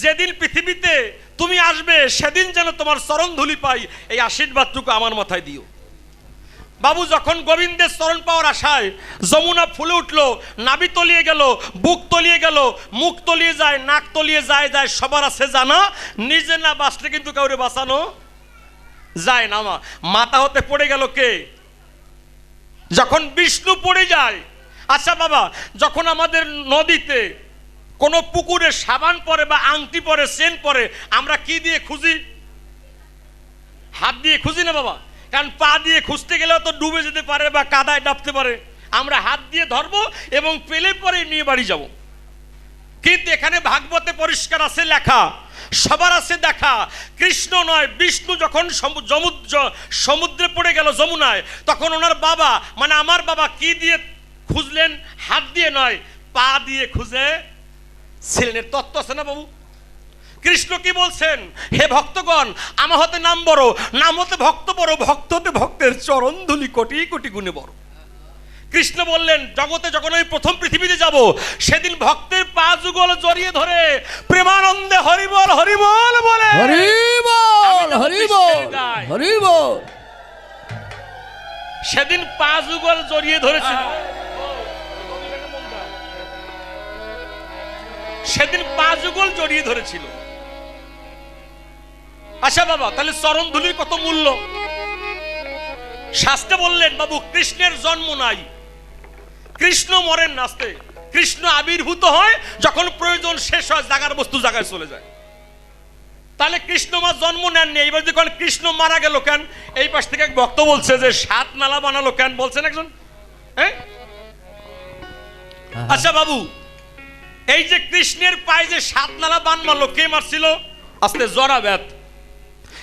যেদিন পৃথিবীতে তুমি আসবে সেদিন যেন তোমার চরণ ধুলি পাই, এই আশীর্বাদটুকু আমার মাথায় দিও। বাবু যখন গোবিন্দের চরণ পাওয়ার আশায় যমুনা ফুলে উঠলো, নাভি তলিয়ে গেল, বুক তলিয়ে গেল, মুখ তলিয়ে যায়, নাক তলিয়ে যায়, যায় সবার আছে জানা, নিজে না বাঁচলে কিন্তু কাউরে বাঁচানো যায় না। মাথা হতে পড়ে গেল কে? যখন বিষ্ণু পড়ে যায়। আচ্ছা বাবা, যখন আমাদের নদীতে কোনো পুকুরে সাবান পরে বা আংটি পরে, চেন পরে, আমরা কি দিয়ে খুঁজি? হাত দিয়ে খুঁজি না বাবা? কারণ পা দিয়ে খুঁজতে গেলেও তো ডুবে যেতে পারে বা কাদায় ডাবতে পারে। আমরা হাত দিয়ে ধরবো এবং পেলে পরে নিয়ে বাড়ি যাব। কিন্তু এখানে ভাগবতে পরিষ্কার আছে লেখা, সবার আছে দেখা, কৃষ্ণ নয় বিষ্ণু যখন সমুদ্রে পড়ে গেল যমুনায়, তখন ওনার বাবা মানে আমার বাবা কি দিয়ে খুঁজলেন? হাত দিয়ে নয়, পা দিয়ে খুঁজে ছিলেন। এর তত্ত্ব আছে না বাবু? কৃষ্ণ কি বলছেন? হে ভক্তগণ, আমার হতে নাম বড়, নাম হতে ভক্ত বড়, ভক্ত হতে ভক্তের চরণ ধুলি কোটি কোটি গুণে বড়। কৃষ্ণ বললেন জগতে যখন আমি প্রথম পৃথিবীতে যাব, সেদিন ভক্তের পা যুগল জড়িয়ে ধরে প্রেমানন্দে হরিবল হরিবল বলে, হরিবল হরিবল হরিবল, সেদিন পা যুগল জড়িয়ে ধরেছিল। সেদিন পা যুগল জড়িয়ে ধরেছিল। আচ্ছা বাবা, তাহলে চরণ ধুলির কত মূল্য? শাস্ত্রে বললেন বাবু, কৃষ্ণের জন্ম নাই, কৃষ্ণ মরেন নাচতে, কৃষ্ণ আবির্ভূত হয় যখন প্রয়োজন শেষ হয়, জাগার বস্তু জায়গায় চলে যায়। তাহলে কৃষ্ণ মা জন্ম নেননি, এইবার যখন কৃষ্ণ মারা গেল কেন? এই পাশ থেকে এক ভক্ত বলছে যে 7 নালা বানালো কেন, বলছেন একজন। হ্যাঁ, আচ্ছা বাবু, এই যে কৃষ্ণের পায়ে যে 7 নালা বান মারলো, কে মারছিল? আস্তে জরাব্যাত।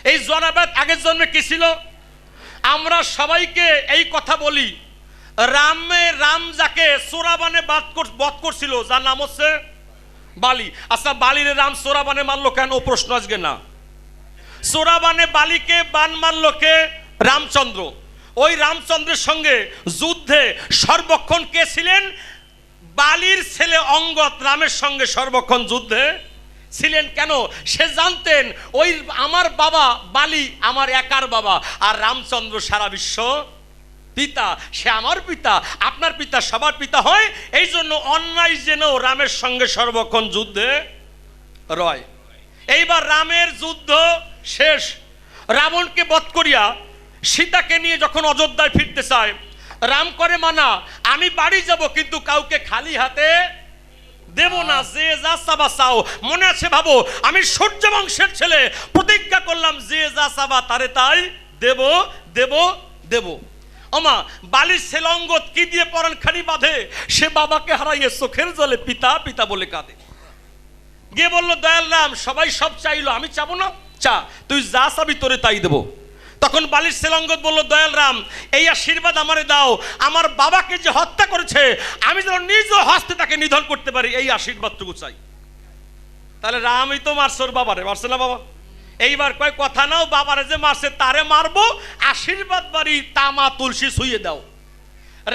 এই জরাব্যাত আগের জন্মে কি ছিল? আমরা সবাইকে এই কথা বলি, রাম যাকে সোরাবানে বধ করছিল, যার নাম হচ্ছে বালি। আচ্ছা, বালিরে রাম সোরাবানে মারলো কেন? ও প্রশ্ন আজকে না। সোরাবানে বালিকে বান মারলো কে? রামচন্দ্র। ওই রামচন্দ্রের সঙ্গে যুদ্ধে সর্বক্ষণ কে ছিলেন? বালির ছেলে অঙ্গদ রামের সঙ্গে সর্বক্ষণ যুদ্ধে ছিলেন। কেন? সে জানতেন ওই আমার বাবা বালি আমার একার বাবা, আর রামচন্দ্র সারা বিশ্ব পিতা, সে আমার পিতা, আপনার পিতা, সবার পিতা হয়। এই জন্য অন্যায় জেনেও রামের সঙ্গে সর্বক্ষণ যুদ্ধে রয়। এইবার রামের যুদ্ধ শেষ, রাবণকে বধ করিয়া সীতাকে নিয়ে যখন অযোধ্যায় ফিরতে চায়, রাম করে মানা, আমি বাড়ি যাব কিন্তু কাউকে খালি হাতে দেব না, যে যা চাবা চাও। মনে আছে ভাবো, আমি সূর্য বংশের ছেলে, প্রতিজ্ঞা করলাম যে যা চাবা তারে তাই দেব দেব দেব। ওমা, বালির ছেলে অঙ্গদ কি দিয়ে পরাণ খানি বাঁধে? সে বাবাকে হারাইয়ে চোখের জলে পিতা পিতা বলে কাঁদে। গিয়ে বলল, দয়াল রাম, সবাই সব চাইলো, আমি চাবো না? চা, তুই যা চাবি তোরে তাই দেবো। তখন বালির ছেলে অঙ্গদ বলল, দয়াল রাম, এই আশীর্বাদ আমারে দাও, আমার বাবাকে যে হত্যা করেছে আমি যেন নিজ হস্তে তাকে নিধন করতে পারি, এই আশীর্বাদটুকু চাই। তাহলে রামই তো মারছে ওর বাবারে, মারছে না বাবা? এইবার কয়, কথা নাও, বাবারে যে মারছে তারে মারবো, আশীর্বাদ বাড়ি তামা তুলসী ছুঁয়ে দাও।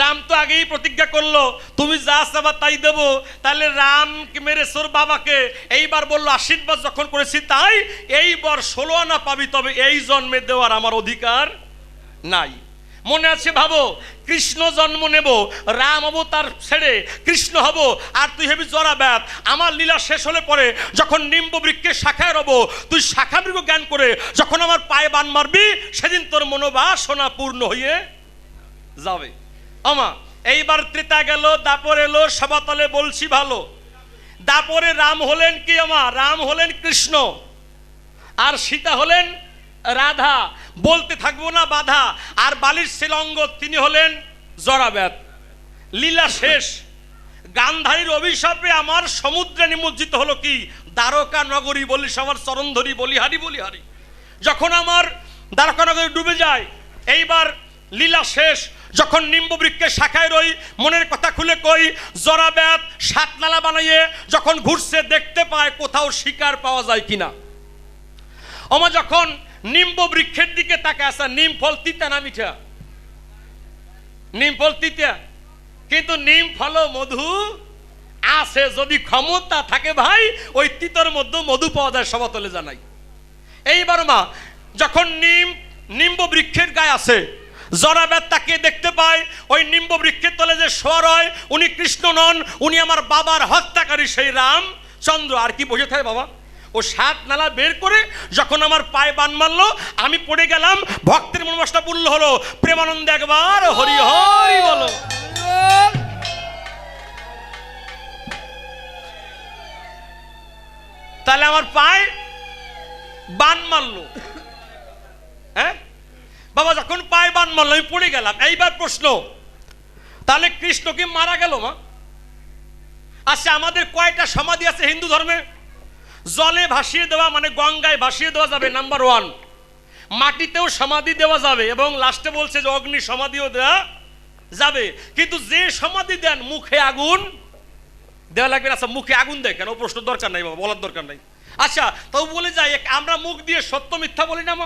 রাম তো আগেই প্রতিজ্ঞা করলো, তুমি যা চাবা তাই দেবো। তাহলে রাম মেরেছে ওর বাবাকে, এইবার বললো আশীর্বাদ যখন করেছি তাই, এইবার 16 আনা পাবি, তবে এই জন্মে দেওয়ার আমার অধিকার নাই। মনে আছে ভাবো, কৃষ্ণ জন্ম নেব, রাম অবতার ছেড়ে কৃষ্ণ হব, আর তুই হবি জরাব্যাত। আমার লীলা শেষ হলে পরে যখন নিম্ব বৃক্ষের শাখায় রব, তুই শাখা বৃক্ষ জ্ঞান করে যখন আমার পায়ে বান মারবি, সেদিন তোর মনোবাসনা পূর্ণ হয়ে যাবে। আমা, এইবার ত্রেতা গেল, দাপর এলো, সবাতলে বলছি ভালো। দাপরে রাম হলেন কি? আমা, রাম হলেন কৃষ্ণ, আর সীতা হলেন রাধা। বলতে থাকবো না বাধা। আর বালির ছেলে অঙ্গদ, তিনি হলেন জরাব্যাত। লীলা শেষ। গান্ধারীর অভিশাপে আমার সমুদ্রে নিমজ্জিত হলো কি? দ্বারকা নগরী। বলি সবার চরণ ধরি, বলিহারি বলিহারি। যখন আমার দ্বারকা নগরী ডুবে যায়, এইবার লীলা শেষ। যখন নিম্ব বৃক্ষের শাখায় রই, মনের কথা খুলে কই, জরাব্যাত 7 নালা বানাইয়ে যখন ঘুরছে, দেখতে পায় কোথাও শিকার পাওয়া যায় কিনা। ওমা, যখন নিম্ব বৃক্ষের দিকে তাকায়, আসা নিম ফল তিতা না মিঠা? নিম ফল তিতা, কিন্তু নিম ফল মধু আছে। যদি ক্ষমতা থাকে ভাই, ওই তিতার মধ্যে মধু পাওয়া যায়, সবাতলে জানাই। এইবার মা, যখন নিম্ব বৃক্ষের গায়ে আছে, জরাব্যাত তাকে দেখতে পায়, ওই নিম্ব বৃক্ষের তলে যে শোয়া রয়, উনি কৃষ্ণ নন, উনি আমার বাবার হত্যাকারী সেই রামচন্দ্র। আর কি বসে থাকে বাবা? ও 7 নালা বের করে যখন আমার পায়ে বান মারলো, আমি পড়ে গেলাম। ভক্তের মনোবাসনা পূর্ণ হলো। প্রেমানন্দে একবার হরি হরি বলো। তাহলে আমার পায়ে বান মারলো, হ্যাঁ বাবা, যখন পায়ে বান মারলো আমি পড়ে গেলাম। এইবার প্রশ্ন, তাহলে কৃষ্ণ কি মারা গেল মা? আচ্ছা, আমাদের কয়টা সমাধি আছে হিন্দু ধর্মে? জলে ভাসিয়ে দেওয়া মানে গঙ্গায় ভাসিয়ে দেওয়া যাবে, নাম্বার 1। মাটিতেও সমাধি দেওয়া যাবে, এবং লাস্টে বলছে যে অগ্নি সমাধিও দেওয়া যাবে। কিন্তু যে সমাধি দেন, মুখে আগুন দেওয়া লাগবে। আচ্ছা, মুখে আগুন দেয় কেন? প্রশ্ন দরকার নাই বাবা, বলার দরকার নাই। আচ্ছা, তাও বলে যাই, আমরা মুখ দিয়ে সত্য মিথ্যা বলি না?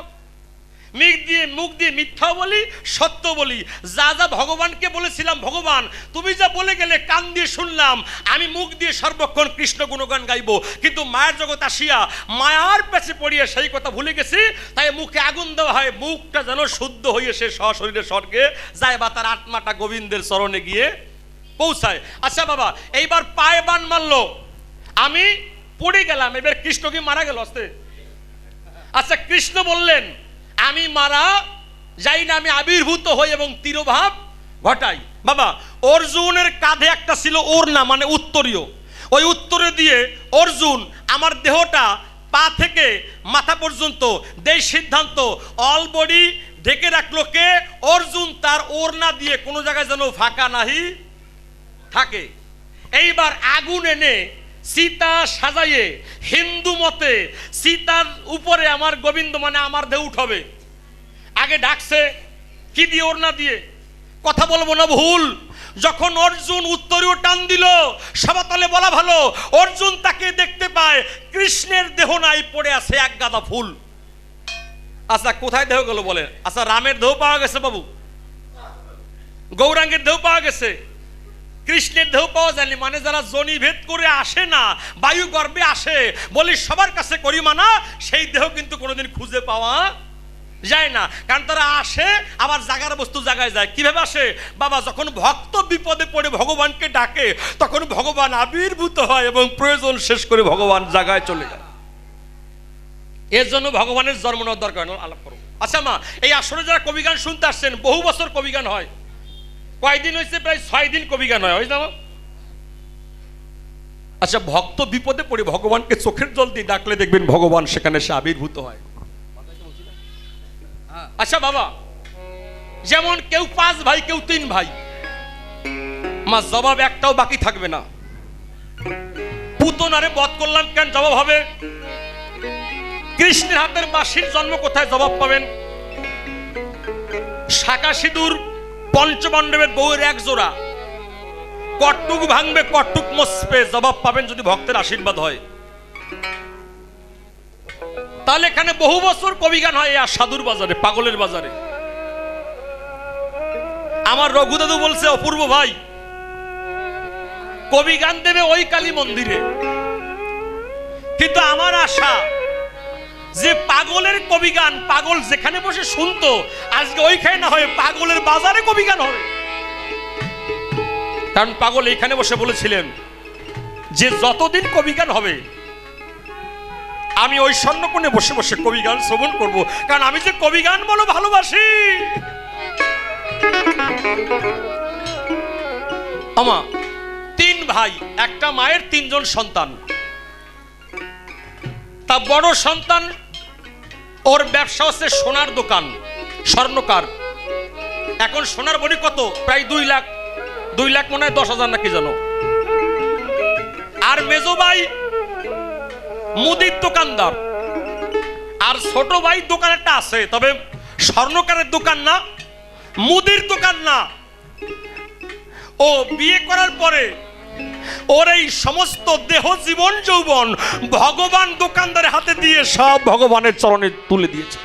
মুখ দিয়ে মিথ্যা বলি, সত্য বলি। যা যা ভগবানকে বলেছিলাম, ভগবান তুমি যা বলে গেলে কান দিয়ে শুনলাম, আমি মুখ দিয়ে সর্বক্ষণ কৃষ্ণ গুণগান গাইবো। কিন্তু মায়ের জগৎ আসিয়া মায়ার পেছে পড়িয়া সেই কথা ভুলে গেছি, তাই মুখে আগুন দেওয়া হয়, মুখটা যেন শুদ্ধ হয়ে সে সশরীরে স্বর্গে যায়, বা তার আত্মাটা গোবিন্দের চরণে গিয়ে পৌঁছায়। আচ্ছা বাবা, এইবার পায়ে বান মারলো, আমি পড়ে গেলাম, এবার কৃষ্ণ কি মারা গেল? আচ্ছা, কৃষ্ণ বললেন আমি মারা যাই না, আমি আবির্ভূত হই এবং তিরোভাব ঘটাই। বাবা অর্জুনের কাঁধে একটা ছিল ওড়না, মানে উত্তরীয়। ওই উত্তরে দিয়ে অর্জুন আমার দেহটা পা থেকে মাথা পর্যন্ত দেই সিদ্ধান্ত, অল বডি ঢেকে রাখলো কে? অর্জুন তার ওড়না দিয়ে, কোনো জায়গায় যেন ফাঁকা নাহি থাকে। এইবার আগুন এনে সীতা সাজাইয়ে হিন্দু মতে সীতার উপরে আমার গোবিন্দ মানে আমার দেহ উঠবে। আগে ডাকছে কি দিয়ে? ওড়না দিয়ে। কথা বলবো না ভুল, যখন অর্জুন উত্তরীয় টান দিল, সবাতলে বলা ভালো, অর্জুন তাকে দেখতে পায় কৃষ্ণের দেহ নাই, পড়ে আছে এক গাদা ফুল। আচ্ছা কোথায় দেহ গেল বলেন? আচ্ছা রামের দেহ পাওয়া গেছে বাবু, গৌরাঙ্গের দেহ পাওয়া গেছে, কৃষ্ণের দেহ পাওয়া যায়নি। মানে যারা জনি ভেদ করে আসে না, বায়ু গর্ভে আসে, বলি সবার কাছে করি মানা, সেই দেহ কিন্তু কোনোদিন খুঁজে পাওয়া যায় না। কারণ তারা আসে আবার জাগার বস্তু জায়গায় যায়। কিভাবে আসে? বাবা যখন ভক্ত বিপদে পড়ে ভগবানকে ডাকে, তখন ভগবান আবির্ভূত হয় এবং প্রয়োজন শেষ করে ভগবান জায়গায় চলে যায়। এর জন্য ভগবানের জন্ম নেওয়ার দরকার আলাপ করো। আচ্ছা মা, এই আসরে যারা কবিগান শুনতে আসছেন, বহু বছর কবিগান হয়, কয়দিন হয়েছে? প্রায় 6 দিন কবিগান হয়, হয়েছে না? আচ্ছা ভক্ত বিপদে পড়ে ভগবানকে চোখের জল দিয়ে ডাকলে দেখবেন ভগবান সেখানে সে আবির্ভূত হয়। আচ্ছা বাবা, যেমন কেউ 5 ভাই, কেউ 3 ভাই, মা জবাব একটাও বাকি থাকবে না। পুতনারে বধ করলাম কেন? জবাব হবে। কৃষ্ণের হাতের বাঁশির জন্ম কোথায়? জবাব পাবেন। শাখা সিঁদুর পঞ্চপাণ্ডবের বউয়ের এক জোড়া, কটটুক ভাঙবে কটটুক মসবে, জবাব পাবেন যদি ভক্তের আশীর্বাদ হয়। তাহলে এখানে বহু বছর কবিগান হয় আর সাধুর বাজারে, পাগলের বাজারে। আমার রঘু দাদু বলছে, অপূর্ব ভাই কবিগান দেবে ওই কালী মন্দিরে, কিন্তু আমার আশা যে পাগলের কবিগান পাগল যেখানে বসে শুনতো, আজকে ওইখানে না হয়ে পাগলের বাজারে কবিগান হবে। কারণ পাগল এইখানে বসে বলেছিলেন যে যতদিন কবিগান হবে আমি ওই স্বর্ণকোণে বসে বসে কবিগান শ্রবণ করব, কারণ আমি যে কবিগান বলো ভালোবাসি। আমা 3 ভাই, একটা মায়ের 3 জন সন্তান। তা বড় সন্তান ওর ব্যবসা হচ্ছে সোনার দোকান, স্বর্ণকার। এখন সোনার বড়ি কত? প্রায় 2 লাখ, 2 লাখ মনে হয় 10,000 নাকি জানো। আর মেজো ভাই মুদির দোকানদার, আর ছোট ভাই দোকান একটা আছে, তবে স্বর্ণকারের দোকান না, মুদির দোকান না। ও বিয়ে করার পরে ওর এই সমস্ত দেহ জীবন যৌবন ভগবান দোকানদারের হাতে দিয়ে সব ভগবানের চরণে তুলে দিয়েছে।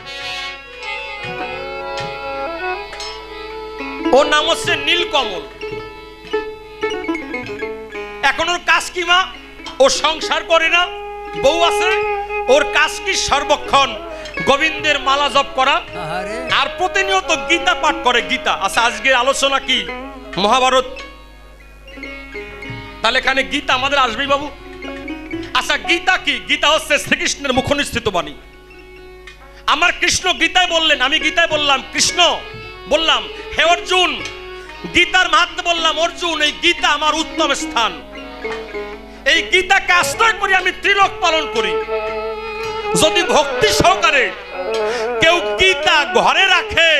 ওর নাম হচ্ছে নীলকমল। এখন ওর কাজ কি মা? ও সংসার করে না, বউ আছে, ওর কাজ কি? সর্বক্ষণ গোবিন্দের মালা জপ করা আর প্রতিনিয়ত গীতা পাঠ করে। গীতা। আচ্ছা আজকের আলোচনা কি? মহাভারত। তাহলে এখানে গীতা আমাদের আসবেই বাবু। আচ্ছা গীতা কি? গীতা হচ্ছে শ্রীকৃষ্ণের মুখনিসৃত বাণী। আমার কৃষ্ণ গীতায় বললেন, আমি গীতায় বললাম, কৃষ্ণ বললাম হে অর্জুন, গীতার মাহাত্ম্য বললাম, অর্জুন এই গীতা আমার উত্তম স্থান, এই গীতাকে আশ্রয় করে আমি ত্রিলোক পালন করি। যদি ভক্তি সহকারে কেউ গীতা ঘরে রাখে,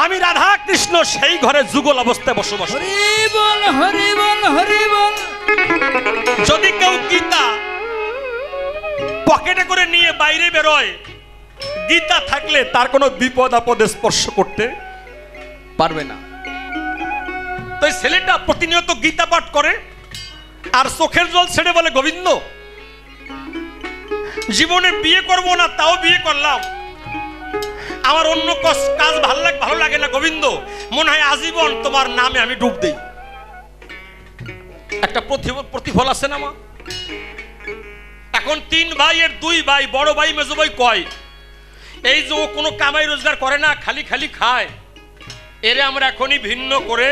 আমি রাধা কৃষ্ণ সেই ঘরে যুগল অবস্থায় বসবাস করি। হরি বল, হরি বল, হরি বল। যদি কেউ গীতা পকেটে করে নিয়ে বাইরে বেরোয়, গীতা থাকলে তার কোনো বিপদ আপদে স্পর্শ করতে পারবে না। তো ছেলেটা প্রতিনিয়ত গীতা পাঠ করে আর চোখের জল ছেড়ে বলে, গোবিন্দ জীবনে বিয়ে করব না, তাও বিয়ে করলাম, আমার অন্য কাজ ভালো লাগে না গোবিন্দ, মনে হয় আজীবন তোমার নামে আমি ডুব দেই। একটা প্রতিফল আছে না মা? এখন 3 ভাইয়ের 2 ভাই, বড় ভাই মেজো ভাই কয়, এই যে ও কোনো কামাই রোজগার করে না, খালি খালি খায়, এরে আমরা এখনই ভিন্ন করে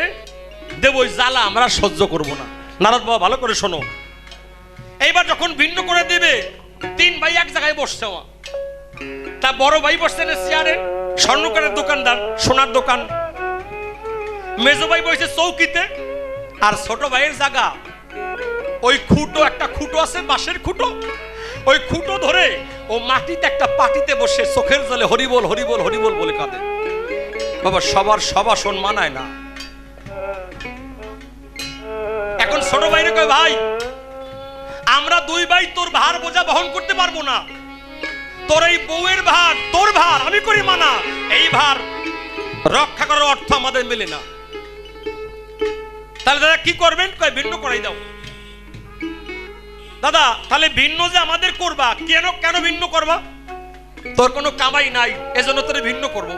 দেব, ওই জ্বালা আমরা সহ্য করব না। নারদ বাবা ভালো করে শোনো, এইবার যখন ভিন্ন করে দেবে, 3 ভাই এক জায়গায় বসছে। তা বড় ভাই বসছেন চেয়ারে, স্বর্ণকারের দোকানদার, সোনার দোকান। মেজো ভাই বসে চৌকিতে, আর ছোট ভাইয়ের জায়গা ওই খুঁটো, একটা খুঁটো আছে বাঁশের খুঁটো, ওই খুঁটো ধরে ও মাটিতে একটা পাটিতে বসে চোখের জলে হরিবল হরিবল হরিবল বলে কাঁদে। বাবা সবার সবাসন মানায় না। এখন ছোট ভাইরে কয়, ভাই আমরা দুই ভাই তোর ভার বোঝা বহন করতে পারবো না, তোর এই বউয়ের ভার, তোর ভার আমি করি মানা, এই ভার রক্ষা করার অর্থ আমাদের মেলে না। তাহলে দাদা কি করবেন? কয় ভিন্ন করাই দাও। দাদা তাহলে ভিন্ন যে আমাদের করবা, কেন কেন ভিন্ন করবা? তোর কোনো কামাই নাই, এজন্য তোরে ভিন্ন করব।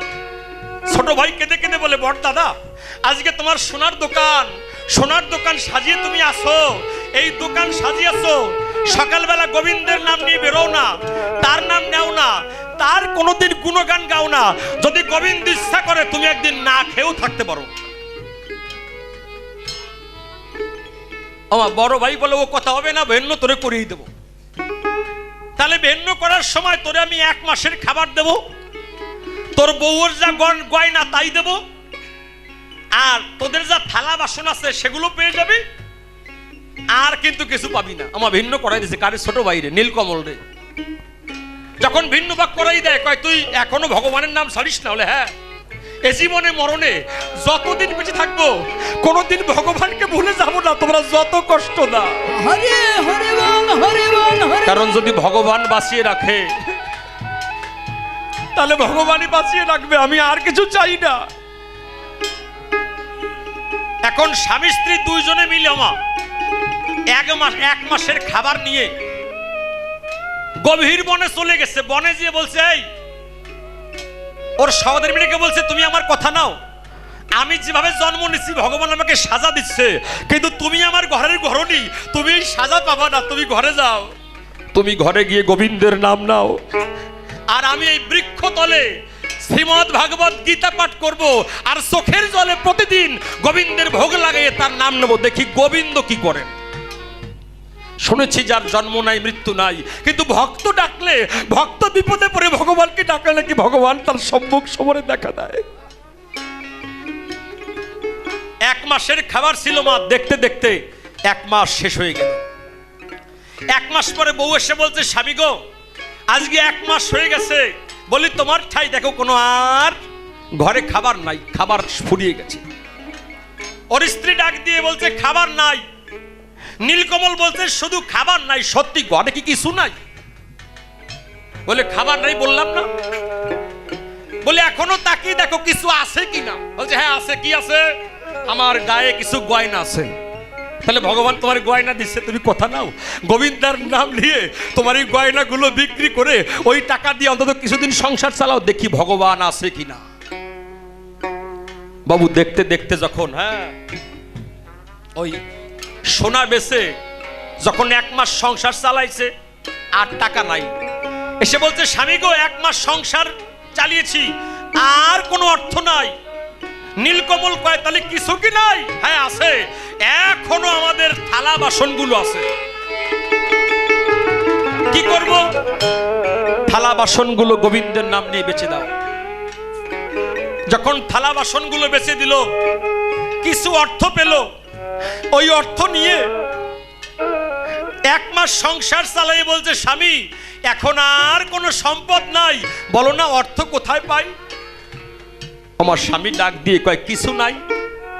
ছোট ভাই কেঁদে কেঁদে বলে, বড় দাদা আজকে তোমার সোনার দোকান সাজিয়ে তুমি আসো, এই দোকান সাজিয়েছো, সকালবেলা গোবিন্দের নাম নিয়ে বেরো না, তার নাম নেও না, তার কোনোদিন গুণগান গাও না, যদি গোবিন্দ ইচ্ছা করে তুমি একদিন না খেয়েও থাকতে পারো। আমার বড় ভাই বলে, ও কথা হবে না, ভিন্ন তোরে করিয়ে দেবো। তাহলে ভিন্ন করার সময় তোরে আমি 1 মাসের খাবার দেব, তোর বউয়ের যা গয়না তাই দেব, আর তোদের যা থালা বাসন আছে সেগুলো পেয়ে যাবি, আর কিন্তু কিছু পাবি না। আমার ভিন্ন করাই দিয়েছে কারে? ছোট ভাইরে, নীলকমল রে। যখন ভিন্ন ভাগ করাই দেয়, কয় তুই এখনো ভগবানের নাম ছাড়িস না? হলে হ্যাঁ, এ জীবনে মরণে যতদিন বেঁচে থাকবো কোনোদিন ভগবানকে ভুলে যাবো না, তোমরা যত কষ্ট দাও। হরি হরি বল হরি বল হরি। কারণ যদি ভগবান বাঁচিয়ে রাখে তাহলে ভগবানই বাঁচিয়ে রাখবে, আমি আর কিছু চাই না। এখন স্বামী স্ত্রী দুইজনে মিলে আমার 1 মাসের খাবার নিয়ে গভীর বনে চলে গেছে। বনে গিয়ে বলছে, এই ওর সহোদর মিলেকে বলছে, তুমি আমার কথা নাও, আমি যেভাবে জন্ম নিচ্ছি ভগবান আমাকে সাজা দিচ্ছে, কিন্তু তুমি আমার ঘরের ঘরণী, তুমি সাজা পাবা না, তুমি ঘরে যাও, তুমি ঘরে গিয়ে গোবিন্দের নাম নাও, আর আমি এই বৃক্ষ তলে শ্রীমদ ভাগবত গীতা পাঠ করব, আর চোখের জলে প্রতিদিন গোবিন্দের ভোগ লাগাইয়ে তার নাম নেব, দেখি গোবিন্দ কি করেন। শুনেছি যার জন্ম নাই মৃত্যু নাই, কিন্তু ভক্ত ডাকলে, ভক্ত বিপদে পড়ে ভগবানকে ডাকলে নাকি ভগবান তার সম্মুখ সমরে দেখা দেয়। 1 মাসের খাবার ছিল মা, দেখতে দেখতে 1 মাস শেষ হয়ে গেল। 1 মাস পরে বউ এসে বলছে, স্বামী গো আজকে 1 মাস হয়ে গেছে, বলি তোমার ঠাই দেখো কোনো আর ঘরে খাবার নাই, খাবার ফুরিয়ে গেছে। ওর স্ত্রী ডাক দিয়ে বলছে, খাবার নাই। নীলকমল বলছে, শুধু খাবার নাই, সত্যি ঘরে কি কিছু নাই? বলে খাবার নাই বললাম না। বলে এখনো তাকিয়ে দেখো কিছু আছে কিনা। বলছে হ্যাঁ আছে। কি আছে? আমার গায়ে কিছু গয়না আছে। তাহলে ভগবান তোমার গয়না দিচ্ছে, তুমি কথা নাও, গোবিন্দার নাম নিয়ে তোমার এই গয়নাগুলো বিক্রি করে ওই টাকা দিয়ে অন্তত কিছুদিন সংসার চালাও, দেখি ভগবান আছে কিনা। বাবু দেখতে দেখতে যখন ওই সোনা বেচে যখন 1 মাস সংসার চালাইছে, আর টাকা নাই, এসে বলছে, স্বামী গো 1 মাস সংসার চালিয়েছি, আর কোনো অর্থ নাই। নীলকমল কয়, তাহলে কিছু কি নাই? হ্যাঁ আছে, এখনো আমাদের থালা বাসনগুলো আছে। কি করব? থালা বাসনগুলো গোবিন্দের নাম নিয়ে বেচে দাও। যখন থালা বাসনগুলো বেচে দিল, কিছু অর্থ পেল, ওই অর্থ নিয়ে 1 মাস সংসার চালাই। বলছে, স্বামী এখন আর কোনো সম্পদ নাই, বলো না অর্থ কোথায় পাই? আমার স্বামী ডাক দিয়ে কয়, কিছু নাই।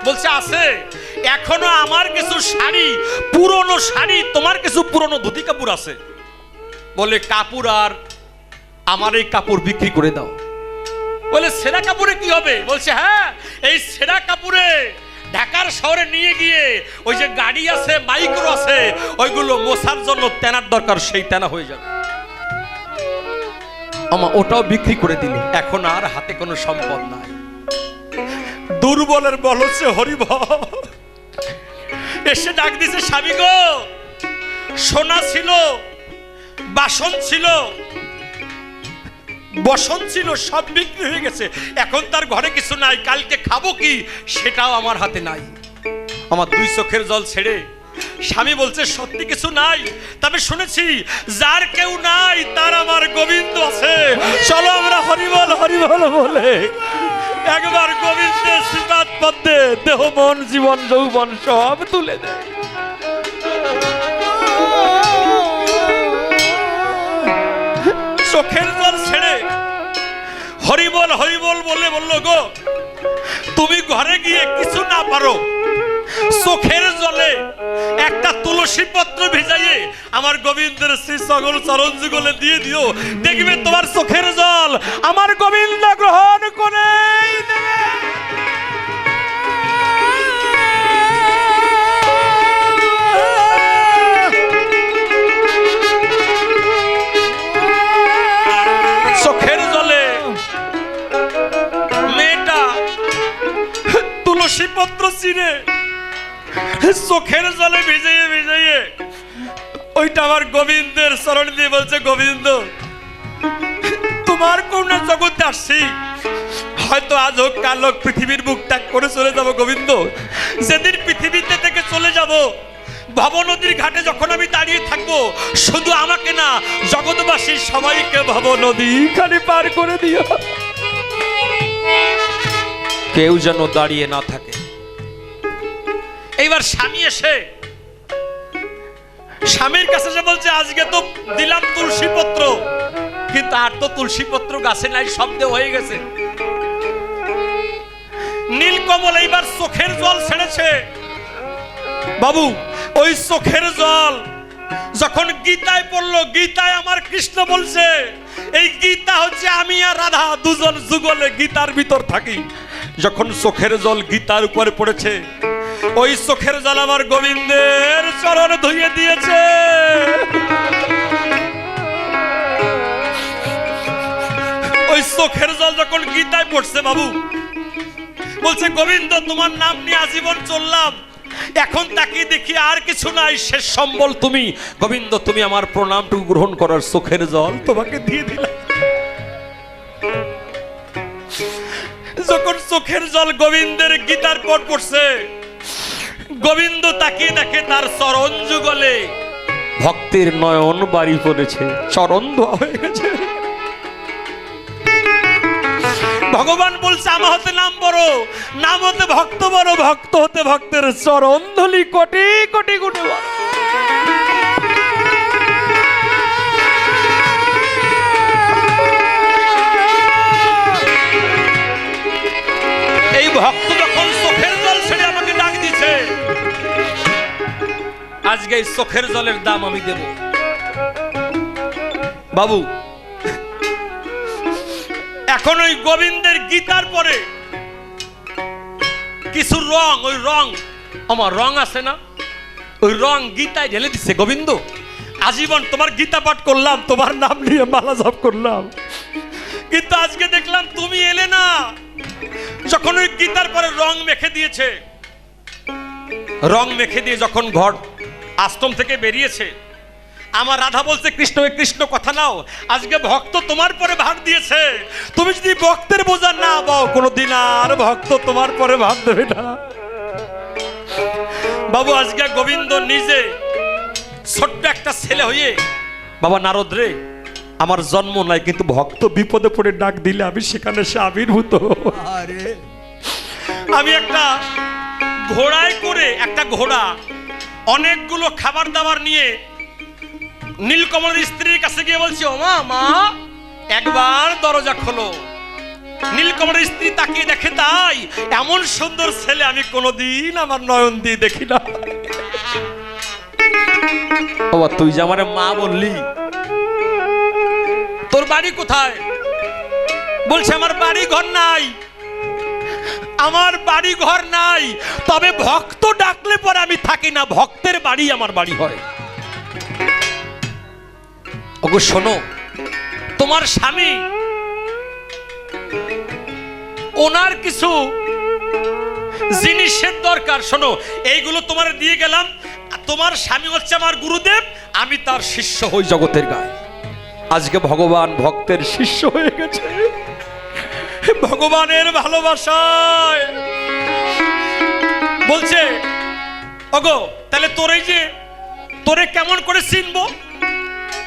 বলছে আছে, এখনো আমার কিছু শাড়ি, পুরনো শাড়ি, তোমার কিছু পুরনো ধুতি কাপড় আছে। বলে কাপড় আর আমার এই কাপড় বিক্রি করে দাও। বলে ছেঁড়া কাপড়ে কি হবে? বলছে হ্যাঁ, এই ছেঁড়া কাপড়ে ঢাকার শহরে নিয়ে গিয়ে ওই যে গাড়ি আছে, মাইক্রো আছে, ওইগুলো মোছার জন্য তেনার দরকার, সেই তেনা হয়ে যাবে। আমা ওটাও বিক্রি করে দিল। এখন আর হাতে কোনো সম্পদ নাই। দুর্বলের বল হচ্ছে হরিবল। এসে ডাক দিছে, স্বামী গো সোনা ছিল, বাসন ছিল, বসন ছিল, সব বিক্রি হয়ে গেছে, এখন তার ঘরে কিছু নাই, কালকে খাবো কি সেটাও আমার হাতে নাই। আমার 2 চোখের জল ছেড়ে স্বামী বলছে, সত্যি কিছু নাই? তবে শুনেছি যার কেউ নাই তার আমার গোবিন্দ আছে, চলো আমরা হরিবল হরিবল বলে একবার গোবিন্দের শ্রীপাদ পদ্মে দেহ মন জীবন যৌবন সব তুলে দেয়। চোখের জল ছেড়ে হরিবল হরিবল বলে বলল, গো তুমি ঘরে গিয়ে কিছু না পারো, চোখের জলে একটা তুলসী পত্র ভিজাইয়ে আমার গোবিন্দের শ্রী সকল চরণ যুগলে দিয়ে দিও, দেখবে তোমার চোখের জল আমার গোবিন্দ গ্রহণ করে দেবে। চোখের জলে মেয়েটা তুলসী পত্র চিনে চোখের জলে ভিজাইয়ে ভিজাইয়ে ওইটা আমার গোবিন্দের চরণ দিয়ে বলছে, গোবিন্দ তোমার কোন জগতে আসছি, হয়তো আজ হোক কাল হোক পৃথিবীর বুক ত্যাগ করে চলে যাব গোবিন্দ। যেদিন পৃথিবীতে থেকে চলে যাব, ভব নদীর ঘাটে যখন আমি দাঁড়িয়ে থাকবো, শুধু আমাকে না জগৎবাসী সবাইকে ভব নদী খালি পার করে দিও, কেউ যেন দাঁড়িয়ে না থাকে। এইবার স্বামী এসে স্বামীর কাছে যে বলছে, আজকে তো দিলাম তুলসী পত্র, কিন্তু আর তো তুলসী পত্র গাছে নাই, শব্দ হয়ে গেছে। নীলকমল এইবার চোখের জল ছেড়েছে। বাবু ওই চোখের জল যখন গীতায় পড়লো, গীতায় আমার কৃষ্ণ বলছে, এই গীতা হচ্ছে আমি আর রাধা দুজন যুগলে গীতার ভিতর থাকি। যখন চোখের জল গীতার উপরে পড়েছে, ওই চোখের জল আমার গোবিন্দের চরণ ধুইয়ে দিয়েছে। ওই চোখের জল যখন গীতায় পড়ছে, বাবু বলছে, গোবিন্দ তোমার নাম নিয়ে আজীবন চললাম, এখন তাকে দেখি আর কিছু নাই, শেষ সম্বল তুমি। গোবিন্দ তুমি আমার প্রণামটুকু গ্রহণ করার চোখের জল তোমাকে দিয়ে দিলাম। যখন চোখের জল গোবিন্দের গীতার পর পড়ছে, গোবিন্দ তাকিয়ে দেখে তার চরণ যুগলে ভক্তের নয়ন বাড়ি পড়েছে, চরণ ধোয়া হয়ে গেছে। ভগবান বলছে, আমা হতে নাম বড়, নাম হতে ভক্ত বড়, ভক্ত হতে ভক্তের চরণ ধুলি কোটি কোটি গুণে বড়। এই ভক্ত যখন চোখের জল ছেড়ে আমাকে ডাক দিছে, আজকে এই চোখের জলের দাম আমি দেব। বাবু এখন ওই গোবিন্দের গীতার পরে কিছু রং, ওই রং আমার রং আছে না, ওই রং গীতায় ঢেলে দিচ্ছে। গোবিন্দ আজীবন তোমার গীতা পাঠ করলাম, তোমার নাম নিয়ে মালা জপ করলাম, কিন্তু আজকে দেখলাম তুমি এলে না। যখন ওই গীতার পরে রং মেখে দিয়েছে, রং মেখে দিয়ে যখন ঘর আশ্রম থেকে বেরিয়েছে, আমার রাধা বলছে, কৃষ্ণ কৃষ্ণ কথা নাও, আজকে ভক্ত তোমার পরে ভাগ দিয়েছে, তুমি যদি ভক্তের বোঝা না পাও, কোনোদিন আর ভক্ত তোমার পরে ভাগ দেবে না। বাবু আজকে গোবিন্দ নিজে ছোট্ট একটা ছেলে হয়ে, বাবা নারদ রে, আমার জন্ম নাই, কিন্তু ভক্ত বিপদে পড়ে ডাক দিলে আমি সেখানে সে আবির্ভূত। আমি একটা ঘোড়ায় করে, একটা ঘোড়া অনেকগুলো খাবার দাবার নিয়ে নীলকমলের স্ত্রীর কাছে গিয়ে বলছি, ও মা, মা একবার দরজা খোলো। নীলকমলের স্ত্রী তাকিয়ে দেখে, তাই এমন সুন্দর ছেলে আমি কোনোদিন আমার নয়ন দিয়ে দেখি না। বাবা তুই যে আমার মা বললি, তোর বাড়ি কোথায়? বলছে, আমার বাড়ি ঘর নাই, আমার বাড়ি ঘর নাই, তবে ভক্ত ডাকলে পরে আমি থাকি না, ভক্তের বাড়ি আমার বাড়ি হয়। ওগো শোনো, তোমার স্বামী ওনার কিছু জিনিসের দরকার, শোনো এইগুলো তোমার দিয়ে গেলাম। তোমার স্বামী হচ্ছে আমার গুরুদেব, আমি তার শিষ্য হই জগতের গায়ে। আজকে ভগবান ভক্তের শিষ্য হয়ে গেছে, ভগবানের ভালোবাসায় বলছে, ওগো তাহলে তোরে যে তোরে কেমন করে চিনবো?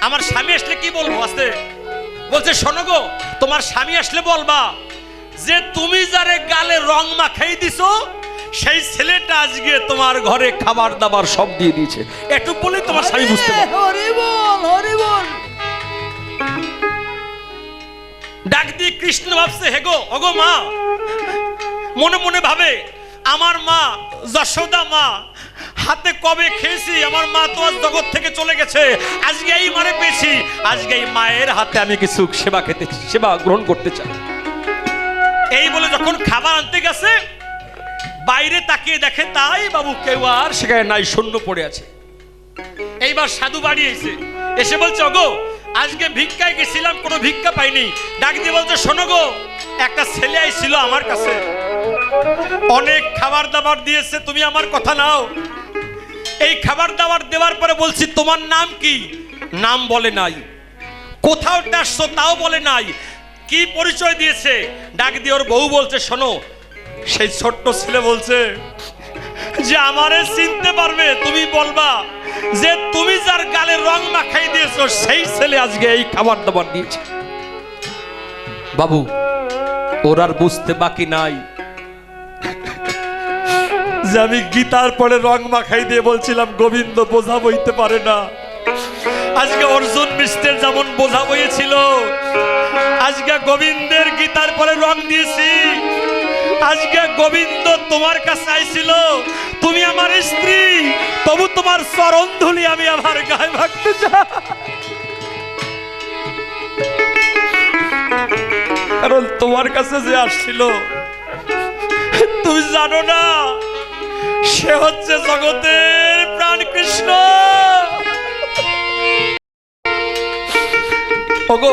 আমার স্বামী আসলে কি বলবো? আসতে বলছে, শোনো গো, তোমার স্বামী আসলে বলবা যে তুমি যারে গালে রং মাখাই দিছো সেই ছেলেটা আজকে তোমার ঘরে খাবার দাবার সব দিয়ে দিয়েছে। একটু বলে তোমার স্বামী বুঝতে পারে। হরি বল হরি বল। ডাক দিয়ে কৃষ্ণ ভাবছে, হেগো ওগো মা, মনে মনে ভাবে আমার মা যশোদা মা হাতে কবে খেয়েছি, আমার মা তো আজ জগৎ থেকে চলে গেছে, আজকে এই মারে পেয়েছি, আজকে এই মায়ের হাতে আমি কিছু সেবা গ্রহণ করতে চাই। এই বলে যখন খাবার আনতে গেছে বাইরে তাকিয়ে দেখে তাই বাবু কেউ আর সেখানে নাই, শূন্য পড়ে আছে। এইবার সাধু বাড়ি এসে বলছে, ওগো আজকে ভিক্ষায় গেছিলাম, কোনো ভিক্ষা পাইনি। ডাক দিয়ে বলছে, শোনো গো, একটা ছেলে আইছিল আমার কাছে, অনেক খাবার দাবার দিয়েছে, তুমি আমার কথা নাও। এই খাবার দাবার দেওয়ার পরে বলছি তোমার নাম কি, নাম বলে নাই, কোথাও আসছো তাও বলে নাই, কি পরিচয় দিয়েছে। ডাক দিয়ে ওর বউ বলছে, শোনো, সেই ছোট্ট ছেলে বলছে যে আমারে চিনতে পারবে, তুমি বলবা যে তুমি যার গালে রং মাখাই দিয়েছো সেই ছেলে আজকে এই খাবার দাবার দিয়েছে। বাবু ওর আর বুঝতে বাকি নাই যে আমি গীতার পরে রং মাখাই দিয়ে বলছিলাম গোবিন্দ বোঝা বইতে পারে না, আজকে অর্জুন মিষ্টের যেমন বোঝা বইয়েছিল, আজকে গোবিন্দের গীতার পরে রং দিয়েছি। আজকে গোবিন্দ তোমার কাছে আইছিল, তুমি আমার স্ত্রী, তবু তোমার চরণ ধুলি আমি আমার গায়ে মাখতে চাই, কারণ তোমার কাছে যে আসছিল তুমি জানো না সে হচ্ছে জগতের প্রাণ কৃষ্ণ। ওগো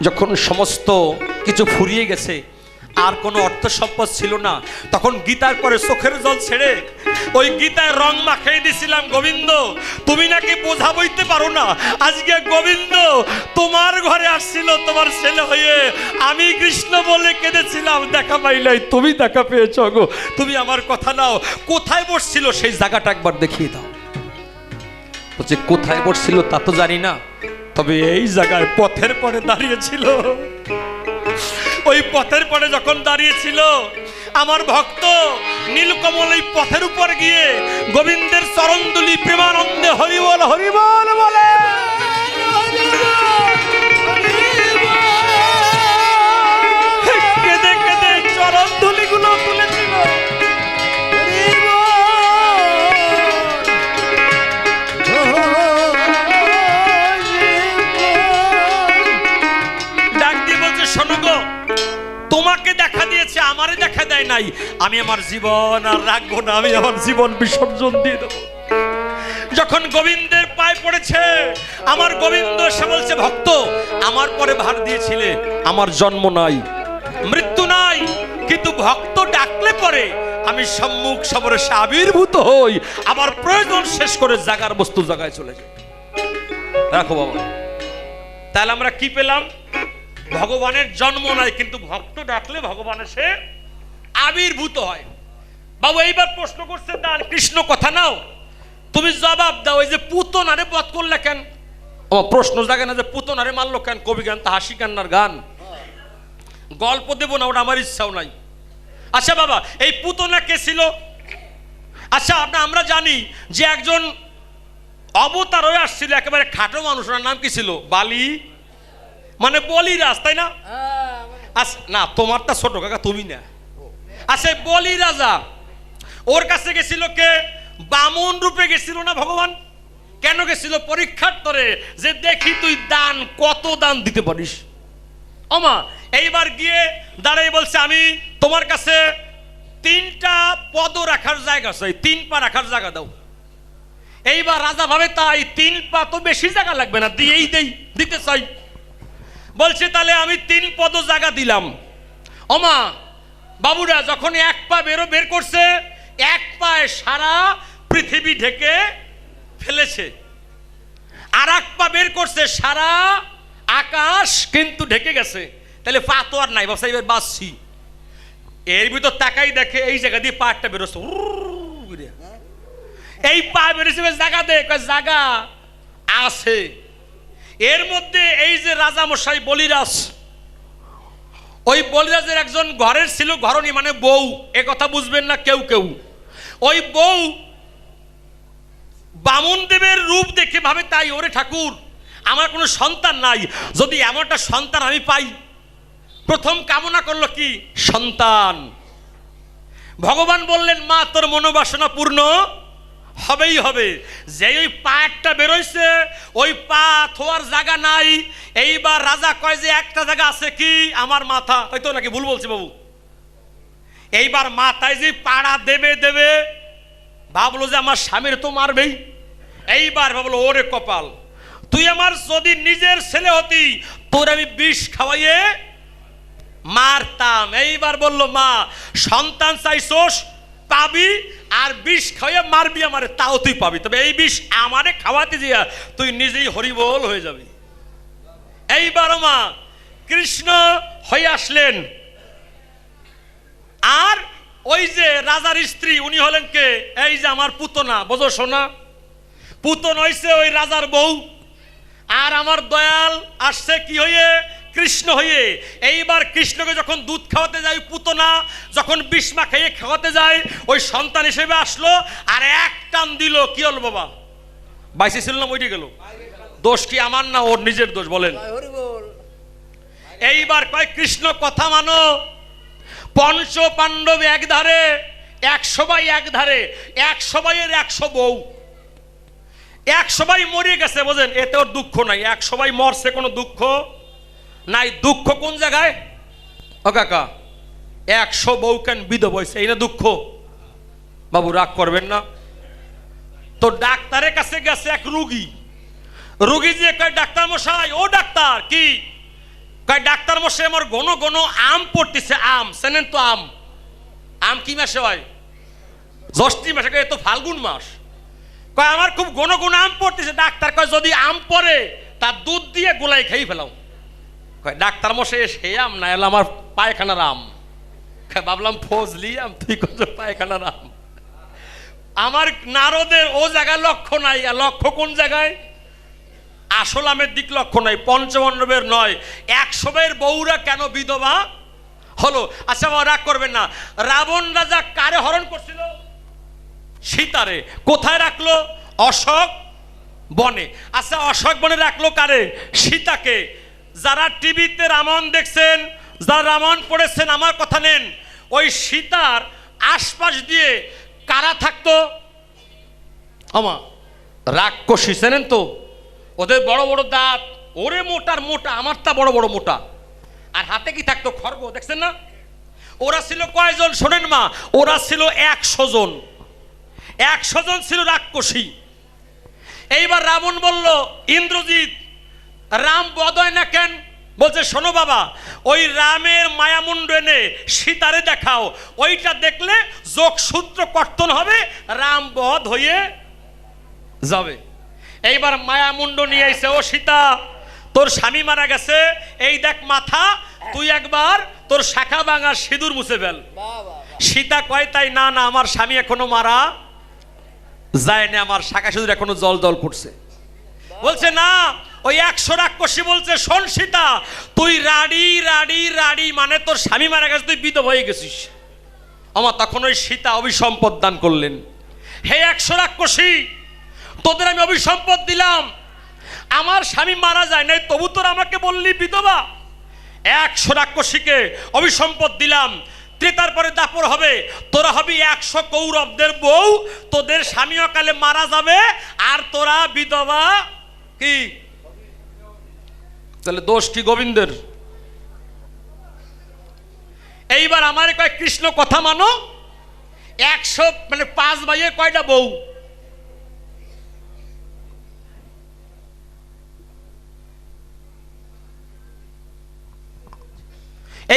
যখন সমস্ত কিছু ফুরিয়ে গেছে, আর কোনো অর্থ সম্পদ ছিল না, তখন গীতার পরে চোখের জল ছেড়ে ওই গীতায় রং মাখাই দিছিলাম, গোবিন্দ তুমি নাকি বোঝা বইতে পারো না, আজকে গোবিন্দ তোমার ঘরে আসছিল তোমার ছেলে হয়ে, আমি কৃষ্ণ বলে কেঁদেছিলাম, দেখা পাই নাই, তুমি দেখা পেয়েছ গো, তুমি আমার কথা নাও। কোথায় বসছিল সেই জায়গাটা একবার দেখিয়ে দাও। বলছে কোথায় বসছিল তা তো জানি না, তবে এই জায়গায় পথের পরে দাঁড়িয়েছিল। ওই পথের পরে যখন দাঁড়িয়েছিল আমার ভক্ত নীলকমল এই পথের উপর গিয়ে গোবিন্দের চরণদুলি প্রেমানন্দে হরিবল হরিবল বলে কেঁদে কেঁদে চরণদুলি গুলো তুলেছিল। তোমাকে দেখা দিয়েছে, আমারে দেখা দেয় নাই, আমি আমার জীবন আর রাখবো না, আমি আমার জীবন বিসর্জন দিয়ে দেবো। যখন গোবিন্দের পায়ে পড়েছে আমার গোবিন্দ, সে বলছে ভক্ত আমার পরে ভার দিয়েছিলে, আমার জন্ম নাই মৃত্যু নাই, কিন্তু ভক্ত ডাকলে পরে আমি সম্মুখ সমরে আবির্ভূত হই, আবার প্রয়োজন শেষ করে জাগার বস্তু জায়গায় চলে যাই। রাখো বাবা, তাহলে আমরা কি পেলাম? ভগবানের জন্ম নাই, কিন্তু ভক্ত ডাকলে ভগবান এসে আবির্ভূত হয়। বাবু এইবার প্রশ্ন করছে, দান কৃষ্ণ কথা নাও, তুমি জবাব দাও, এই যে পুতনারে বধ করলে কেন? ও প্রশ্ন জাগে না যে পুতনারে মারলো কেন? কবি গান তা হাসি কান্নার গান, গল্প দেবো না, ওটা আমার ইচ্ছাও নাই। আচ্ছা বাবা, এই পুতনা কে ছিল? আচ্ছা আমরা জানি যে একজন অবতার হয়ে আসছিল, একেবারে খাটো মানুষ, ওনার নাম কি ছিল? বালি, মানে বলিরাজ, তাই না? আচ্ছা না, তোমারটা ছোট কাকা, তুমি না। আচ্ছা বলি রাজা, ওর কাছে গেছিল কে? বামন রূপে গেছিল না ভগবান? কেন গেছিল? পরীক্ষার তরে, যে দেখি তুই দান কত দান দিতে পারিস। ওমা এইবার গিয়ে দাঁড়াই বলছে, আমি তোমার কাছে 3টা পদ রাখার জায়গা চাই, 3 পা রাখার জায়গা দাও। এইবার রাজা ভাবে তাই 3 পা তো বেশি জায়গা লাগবে না, দিতে চাই। বলছে তাহলে আমি 3 পদ জায়গা দিলাম। ওমা বাবুরা যখন 1 পা বের করছে, 1 পায়ে সারা পৃথিবী ঢেকে ফেলেছে, আর 1 পা বের করছে, সারা আকাশ কিন্তু ঢেকে গেছে, তাহলে পা তো আর নাই, বাস এবার বাঁচছি। এর ভিতর তাকাই দেখে এই জায়গা দিয়ে পাটা বেরোচ্ছে, এই পা বেরোছে, জায়গা দেখ, জায়গা আছে। এর মধ্যে এই যে রাজা মশাই বলিরাজ, ওই বলিরাজের একজন ঘরের ছিল, ঘরণী মানে বউ, এ কথা বুঝবেন না কেউ কেউ। ওই বউ বামুন দেবের রূপ দেখে ভাবে তাই, ওরে ঠাকুর আমার কোনো সন্তান নাই, যদি এমন একটা সন্তান আমি পাই। প্রথম কামনা করলো কি? সন্তান। ভগবান বললেন মা তোর মনোবাসনা পূর্ণ হবেই হবে। যে ওই পা একটা বেরোইছে, ওই পা থোয়ার জায়গা নাই। এইবার রাজা কয় যে একটা জায়গা আছে কি? আমার মাথা। ওই তো নাকি ভুল বলছি বাবু? এইবার মাথায় যে পাড়া দেবে দেবে, ভাবলো যে আমার স্বামীর তো মারবেই। এইবার ভাবলো ওরে কপাল, তুই আমার যদি নিজের ছেলে হতি তোর আমি বিষ খাওয়াইয়ে মারতাম। এইবার বলল মা সন্তান চাইছোস পাবি, আর বিষ খাওয়াইয়ে মারবি আমারে তাও তুই পাবি, তবে এই বিষ আমারে খাওয়াতে দিয়া তুই নিজেই হরিবোল হয়ে যাবি। এইবার মা কৃষ্ণ হয়ে আসলেন। আর ওই যে রাজার স্ত্রী উনি হলেন কে? এই যে আমার পুতনা, বোঝো শোনা, পুতন হইছে ওই রাজার বউ। আর আমার দয়াল আসছে কি হয়ে? কৃষ্ণ হয়ে। এইবার কৃষ্ণকে যখন দুধ খাওয়াতে যায় পুতনা, যখন বিষ্মা খাইয়ে খাওয়াতে যায়, ওই সন্তান হিসেবে আসলো আর এক টান দিল। কি হলো বাবা? বাইসে ছিল না মরে গেল? দোষ কি আমার না ওর নিজের দোষ? বলেন। এইবার কয় কৃষ্ণ কথা মানো, পঞ্চ পাণ্ডব এক ধারে, 100 ভাই এক ধারে, 100 ভাইয়ের 100 বউ, 100 ভাই মরে গেছে, বোঝেন? এতে ওর দুঃখ নাই। 100 ভাই মরছে, কোনো দুঃখ নাই। দুঃখ কোন জায়গায়? ও কাকা 100 বউ কেন বিধবা হয়েছে, এই না দুঃখ? বাবু রাগ করবেন না। তো ডাক্তারের কাছে গেছে এক রুগী। রুগী যে কয় ডাক্তার মশাই, ও ডাক্তার কি? কয় ডাক্তার মশাই আমার ঘন ঘন আম পড়তেছে। আম চেনেন তো? আম, আম কি মাসে হয়? জ্যৈষ্ঠী মাসে। এ তো ফাল্গুন মাস। কয় আমার খুব ঘন ঘন আম পড়তেছে। ডাক্তার কয় যদি আম পড়ে তার দুধ দিয়ে গোলাই খাই ফেলাও। কয় ডাক্তার মশাই সে আম না, এলো আমার পায়খানার আম। ভাবলাম ফজলি আম, তুই কত পায়খানার আম। আমার নারদের ও জায়গায় লক্ষ্য নাই। আর লক্ষ্য কোন জায়গায়? আসল আমের দিক লক্ষ্য নাই, পঞ্চপাণ্ডবের নয়। 100 ভাইয়ের বউরা কেন বিধবা হলো? আচ্ছা রাগ করবেন না। রাবণ রাজা কারে হরণ করছিল? সীতারে। কোথায় রাখলো? অশোক বনে। আচ্ছা অশোক বনে রাখলো কারে? সীতাকে। যারা টিভিতে রামায়ণ দেখছেন, যারা রামায়ণ পড়েছেন, আমার কথা নেন, ওই সীতার আশপাশ দিয়ে কারা থাকতো? আমা রাক্ষসী, চেনেন তো? ওদের বড় বড় দাঁত, ওরে মোটার মোটা, আমার তা বড় বড় মোটা। আর হাতে কি থাকতো? খড়গ, দেখছেন না? ওরা ছিল কয়জন শোনেন মা? ওরা ছিল 100 জন। 100 জন ছিল রাক্ষসী। এইবার রাবণ বলল ইন্দ্রজিৎ রাম বধ হয় না কেন? বলছে শোনো বাবা, ওই রামের মায়ামুণ্ড এনে সীতারে দেখাও, ওইটা দেখলে যোগসূত্র কর্তন হবে, রাম বধ হয়ে যাবে। এইবার মায়ামুণ্ড নিয়ে এসে, ও সীতা তোর স্বামী মারা গেছে, এই দেখ মাথা, তুই একবার তোর শাখা ভাঙা সিঁদুর মুছে ফেল। সীতা কয় তাই? না না, আমার স্বামী এখনো মারা যায় না, আমার শাখা সিঁদুর এখনো জল জল করছে। বলছে না, ওই 100 রাক্ষসী বলছে শোন সীতা, তুই রাডি রাডি রাডি, মানে তোর স্বামী মারা গেছে, তুই বিধবা হয়ে গেছিস। আমার তখন ওই সীতা অভিসম্পদ দান করলেন। হে 100 রাক্ষসী, তোদের আমি অভিসম্পদ দিলাম, আমার স্বামী মারা যায় নাই, তবু তোরা আমাকে বললি বিধবা। 100 রাক্ষসীকে অভিসম্পদ দিলাম। ত্রেতার পরে দাপর হবে, তোরা হবি 100 কৌরবদের বউ, তোদের স্বামী অকালে মারা যাবে, আর তোরা বিধবা। কি তাহলে দোষ কি গোবিন্দের? এইবার আমার কয় কৃষ্ণ কথা মানো, 100 মানে 5 ভাইয়ের কয়টা বউ?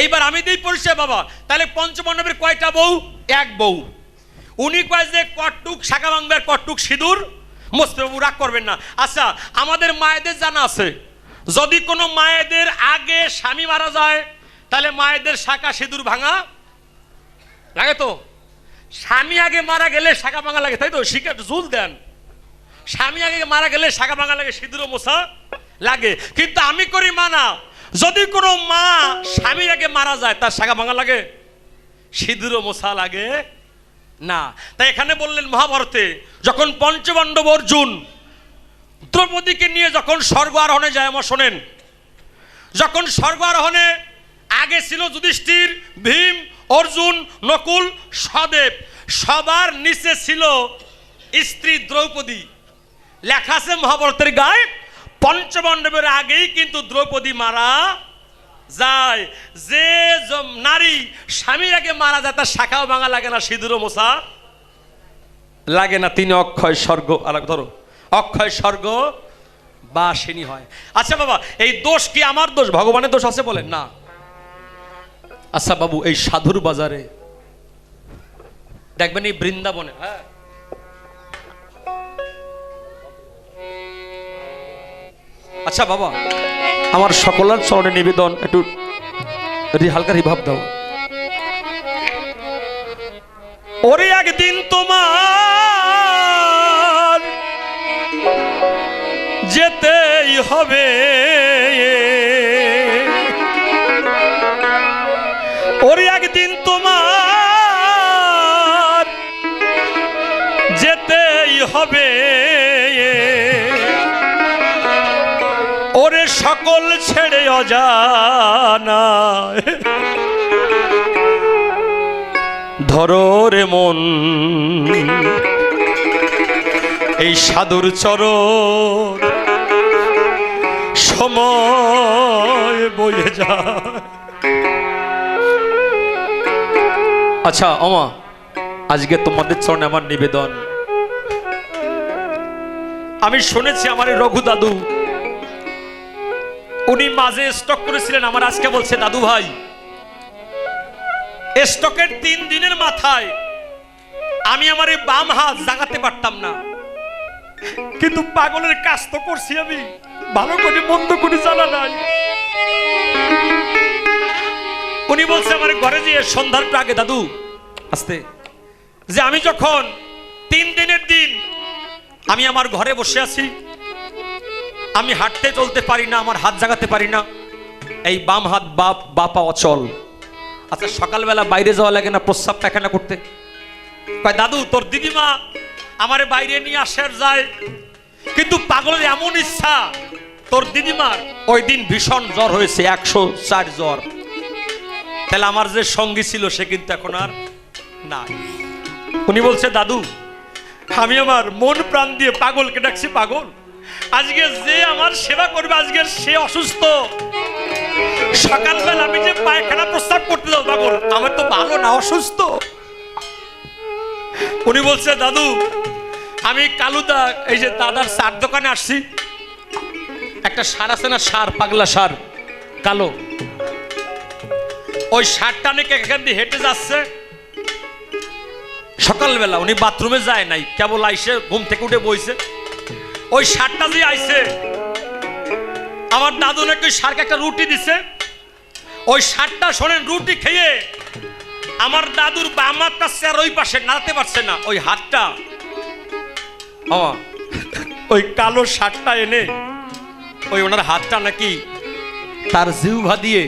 এইবার আমি দিই পরিচয় বাবা, তাহলে পঞ্চপাণ্ডবের কয়টা বউ? 1 বউ। উনি কয় যে কটটুক শাখা ভাঙবে, কটটুক সিঁদুর মুছতে। বাবু রাগ করবেন না। আচ্ছা আমাদের মায়েদের জানা আছে, যদি কোনো মায়েদের আগে স্বামী মারা যায়, তাহলে মায়েদের শাখা সিঁদুর ভাঙা লাগে তো? স্বামী আগে মারা গেলে শাখা ভাঙা লাগে, তাই তো? শিখে জুল দেন। স্বামী আগে মারা গেলে শাখা ভাঙা লাগে, সিঁদুরও মোছা লাগে। কিন্তু আমি করি মানা, যদি কোনো মা স্বামীর আগে মারা যায় তার শাখা ভাঙা লাগে, সিঁদুরও মোছা লাগে না। তাই এখানে বললেন মহাভারতে যখন পঞ্চপাণ্ডব অর্জুন দ্রৌপদীকে নিয়ে যখন স্বর্গ আরোহণে যায়, আমার শোনেন, যখন স্বর্গ আরোহণে আগে ছিল যুধিষ্ঠির, ভীম, অর্জুন, নকুল, সহদেব, সবার নিচে ছিল স্ত্রী দ্রৌপদী। লেখা আছে মহাভারতের গায়ে পঞ্চপাণ্ডবের আগেই কিন্তু দ্রৌপদী মারা যায়। যে নারী স্বামীর আগে মারা যায় তার শাখাও ভাঙা লাগে না, সিঁদুরও মোছা লাগে না, তিনি অক্ষয় স্বর্গ, ধরো অক্ষয় স্বর্গ বাসিনী হয়। আচ্ছা বাবা, এই দোষ কি আমার দোষ, ভগবানের দোষ আছে বলেন না? আচ্ছা বাবু, এই সাধুর বাজারে দেখবেন, এই বৃন্দাবনে, হ্যাঁ আচ্ছা বাবা, আমার সকলের চরণে নিবেদন, একটু হালকা রিভাব দাও। ওরে একদিন তোমার যেতেই হবে, ওরে একদিন তোমার যেতেই হবে, ওরে সকল ছেড়ে অজানা ধরো রে মন, এই সাধুর চরণ সময় বয়ে যায়। আচ্ছা ওমা, আজকে তোমাদের চরণে আমার নিবেদন। আমি শুনেছি আমার রঘু দাদু, উনি মাঝে স্টক করেছিলেন। আমার আজকে বলছে, দাদু ভাই, স্টকের 3 দিনের মাথায় আমি আমার এই বাম হাত জাগাতে পারতাম না, কিন্তু পাগলের কাজ তো করছি আমি, ভালো করে মন্দ করে জানা নাই। উনি বলছে আমার ঘরে যেয়ে সন্ধ্যার আগে, দাদু আস্তে, যে আমি যখন 3 দিনের দিন আমি আমার ঘরে বসে আছি, আমি হাঁটতে চলতে পারি না, আমার হাত জাগাতে পারি না, এই বাম হাত বাপা অচল। আচ্ছা সকালবেলা বাইরে যাওয়া লাগে না প্রস্রাব পায়খানা করতে? কয় দাদু তোর দিদিমা আমারে বাইরে নিয়ে আসার যায়, কিন্তু পাগলের এমন ইচ্ছা, তোর দিদিমার ওই দিন ভীষণ জ্বর হয়েছে, 104 জ্বর। তাহলে আমার যে সঙ্গী ছিল সে কিন্তু এখন আর নাই। উনি বলছে, দাদু আমি আমার মন প্রাণ দিয়ে পাগলকে ডাকছি, পাগল আজকে যে আমার সেবা করবে আজকে সে অসুস্থ, সকালবেলা আমি যে পায়খানা প্রস্তাব করতে যাও পাগল, আমার তো ভালো না, অসুস্থ। উনি বলছে, দাদু আমি কালুদা এই যে দাদার সার দোকানে আসছি, একটা সার আছে না, সার পাগলা সার কালো, ওই সারটা নাকি এখান দিয়ে হেঁটে যাচ্ছে। সকালবেলা উনি বাথরুমে যায় নাই, কেবল আইসে ঘুম থেকে উঠে বইছে, ওই সারটা যে আইছে, আমার দাদু নাকি ওই সারকে একটা রুটি দিছে, ওই সারটা শোনেন রুটি খেয়ে আমার দাদুর বাম হাতটা স্যার ওই পাশে নাড়াতে পারছে না, ওই হাতটা ওই কালো সারটা এনে ওই ওনার হাতটা নাকি তার জিহ্বা দিয়ে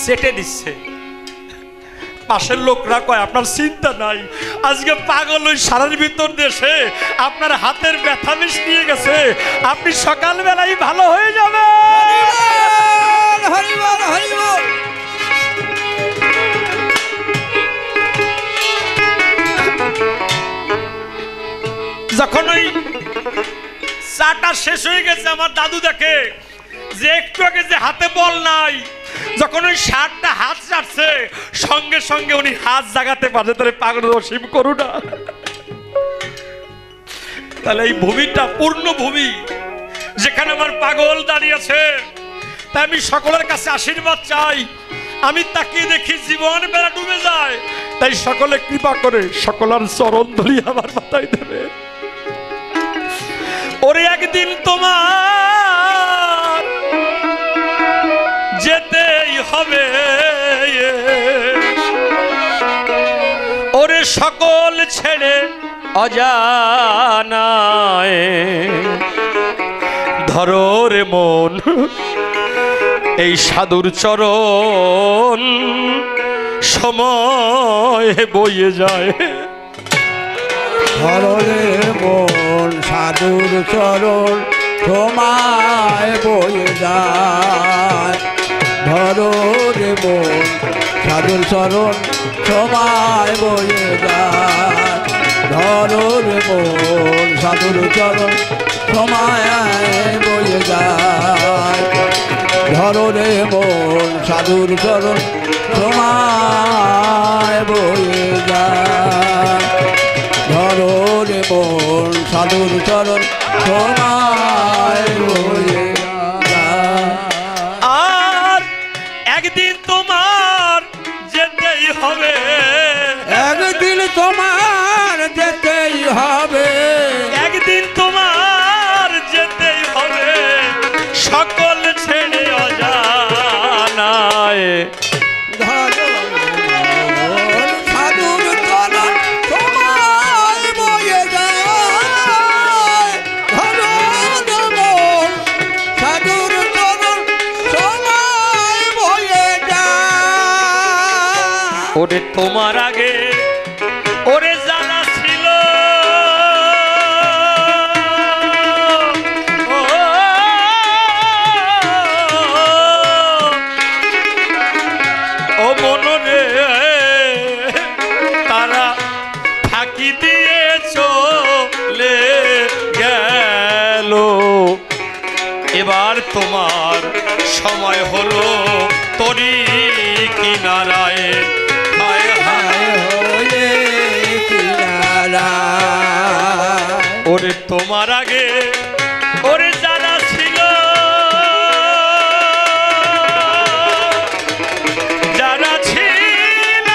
সেটে দিচ্ছে। পাশের লোকরা কয় আপনার চিন্তা নাই, আজকে পাগল ওই সারের ভিতর দেশে আপনার হাতের ব্যথা মিশ নিয়ে গেছে, আপনি সকালবেলায় ভালো হয়ে যাবে। যখন ওই চাটা শেষ হয়ে গেছে, আমার দাদু দেখে যে একটু আগে যে হাতে বল নাই, যখন ওই সারটা হাত চাটছে সঙ্গে সঙ্গে উনি হাত জাগাতে পারছে, তাহলে পাগল অসীম করুণা। তাহলে এই ভূমিটা পূর্ণ ভূমি যেখানে আমার পাগল দাঁড়িয়েছে, তাই আমি সকলের কাছে আশীর্বাদ চাই। আমি তাকিয়ে দেখি জীবন বেলা ডুবে যায়, তাই সকলে কৃপা করে সকলের চরণ ধরি আমার মাথায় দেবে। ওরে একদিন তোমার যেতেই হবে, ওরে সকল ছেড়ে অজানায় ধরো রে মন, এই সাধুর চরণ সময় বয়ে যায়। ধরলে মন সাধুর চরণ সময় বয়ে যায়। ধরো রে মন সাধুর চরণ সময় বয়ে যায়। ধরো রে মন সাধুর চরণ সময় বয়ে যায়। ধরো রে মন সাধুর চরণ সময় বয়ে যায়। ধরো রে মন সাধুর চরণ সময় বয়ে যায়। আর একদিন তোমার যেতেই হবে, একদিন তোমার যেতেই হবে। একদিন তোমার যেতেই হবে, সকল ছেড়ে অজানায়। ধরো মন সাধুর চরণ সময় বয়ে যায়। ধরো মন সাধুর চরণ সময় বয়ে যায়। ওরে তোমার আগে ওরে জানা ছিল, ও মনরে তারা ফাঁকি দিয়ে চলে গেল। এবার তোমার সময় হলো তরি কিনারায়। হায় হায় হয়ে কিনারা। ওরে তোমার আগে ওরে জানা ছিল, জানা ছিল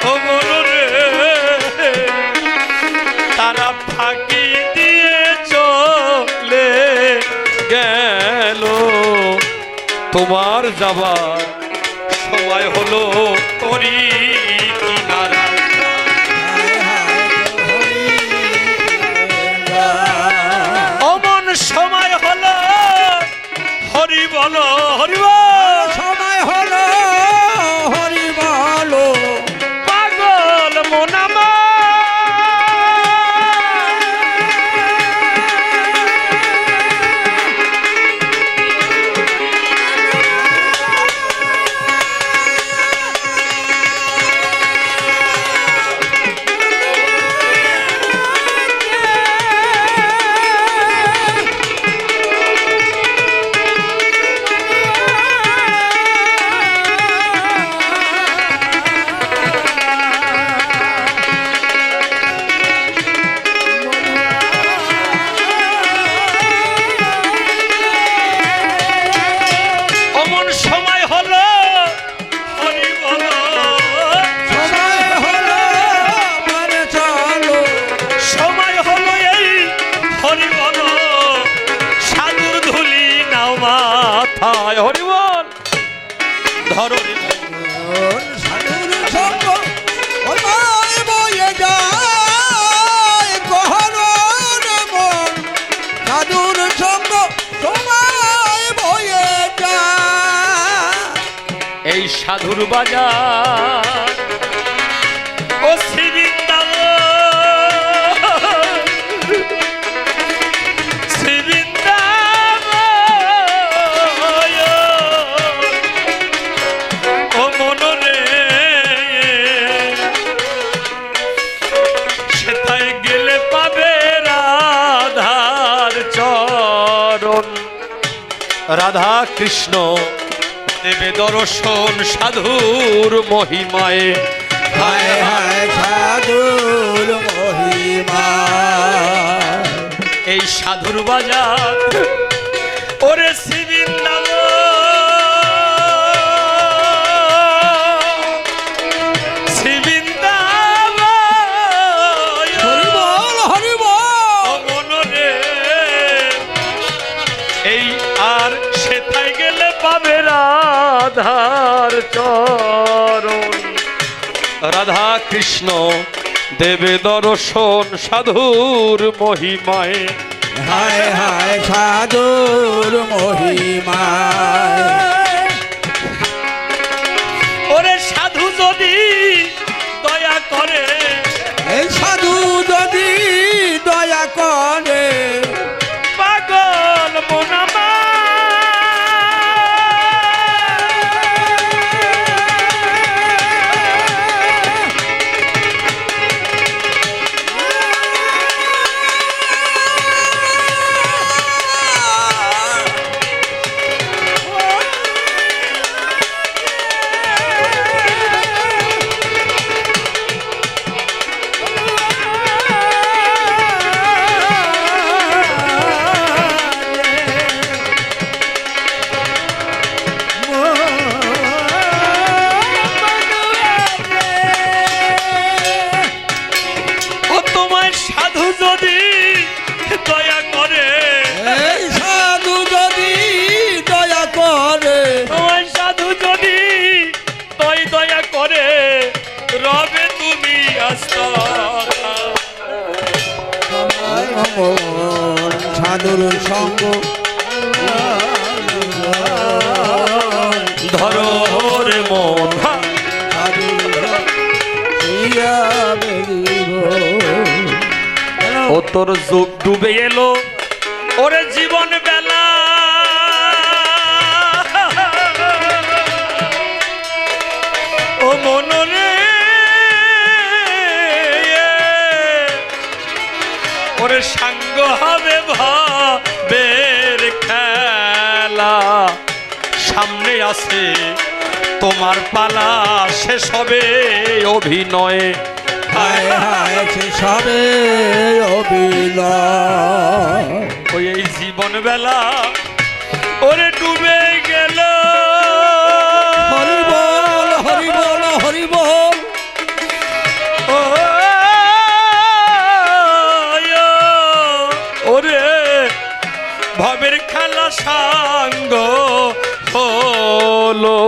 ও মনরে তারা ফাঁকি দিয়ে চলে গেল। তোমার যাবার সময় হলো তরি কিনারা। অমন সময় হলো হরি বলো, হরি বল। সময় হলো হরি বলো। পাগল মনামা মাথায় হরি বল। ধরো রে সাধুর সঙ্গ সময় বয়ে যায়। গহর মন সাধুর সঙ্গ সময় বয়ে যায়। এই সাধুর বাজার ও রাধা কৃষ্ণ দেবে দর্শন সাধুর মহিমায়। হায় হায় সাধুর মহিমা। এই সাধুর বাজার ওরে শ্রীবৃন্দাব শ্রীবৃন্দাব হরি বল হরি বল। মনরে এই আর সেথায় গেলে পাবে রাধার চরণ। রাধা কৃষ্ণ দেবে দর্শন সাধুর মহিমায়। হায় হায় সাধুর মহিমা ওরে সাধু যদি দয়া করে, এই সাধু যদি দয়া করে পাগল মন আমার সাধু যদি দয়া করে, এই সাধু যদি দয়া করে ওই সাধু যদি তুই দয়া করে, রবে তুমি আস্থা আমার মন সাধুর সঙ্গ ধরো রে মন। সাধুর ইয়া বেরিব ও তোর যুগ ডুবে এলো ওরে জীবন বেলা, ও মনরে ওরে সাঙ্গ হবে ভাবের খেলা, সামনে আছে তোমার পালা, শেষ হবে অভিনয়ে। হায় হায় সে সবে অবিলয় ওই এই জীবন বেলা ওরে ডুবে গেল, হরি বল হরি বল হরি বল ও ওরে ভবের খেলা সাঙ্গ হলো,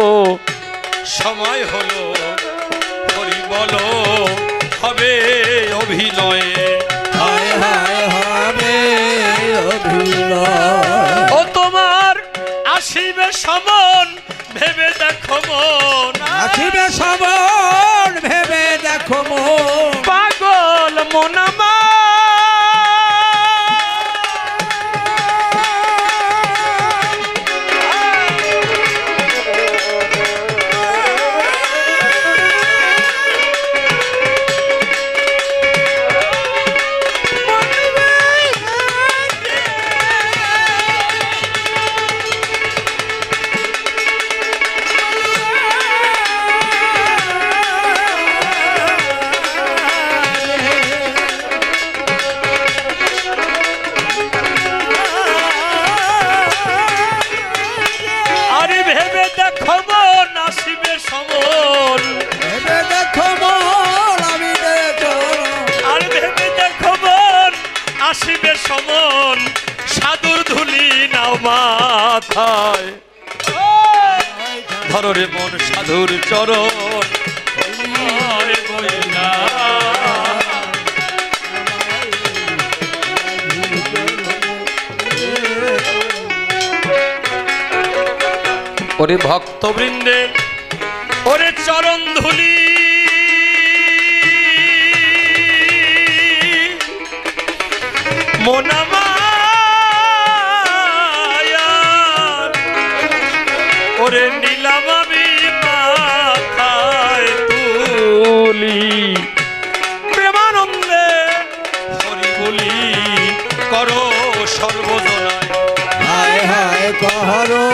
সময় হলো হরি বলো হবে অভিনয়ে। হায় হায় হবে অভিলয় ও তোমার আসিবে সমন ভেবে দেখো মন, আসিবে সবন ভেবে দেখো মন পাগল মন আমার সমন, ভেবে দেখো মন আমি দেখো আর ভেবে দেখো মন আসিবে সমন, সাধুর ধুলি নাও মাথায়, ধরো রে মন সাধুর চরণ আরে বইলা। ওরে ভক্তবৃন্দের ওরে চরণ ধুলি, মন আমার ওরে নিলাম আমি মাথায় তুলি, প্রেমানন্দে হরি বলি করো সর্বজনায়। হায় হায় কহরো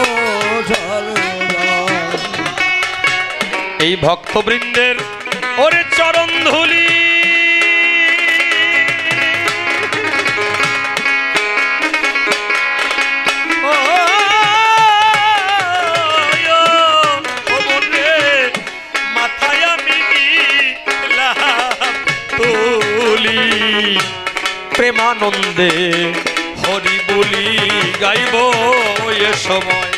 সর্বদয় এই ভক্তবৃন্দের ওরে চরণ ধুলি, মাথায় আমি তুলি, প্রেমানন্দে হরি বলি গাইব এ সময়।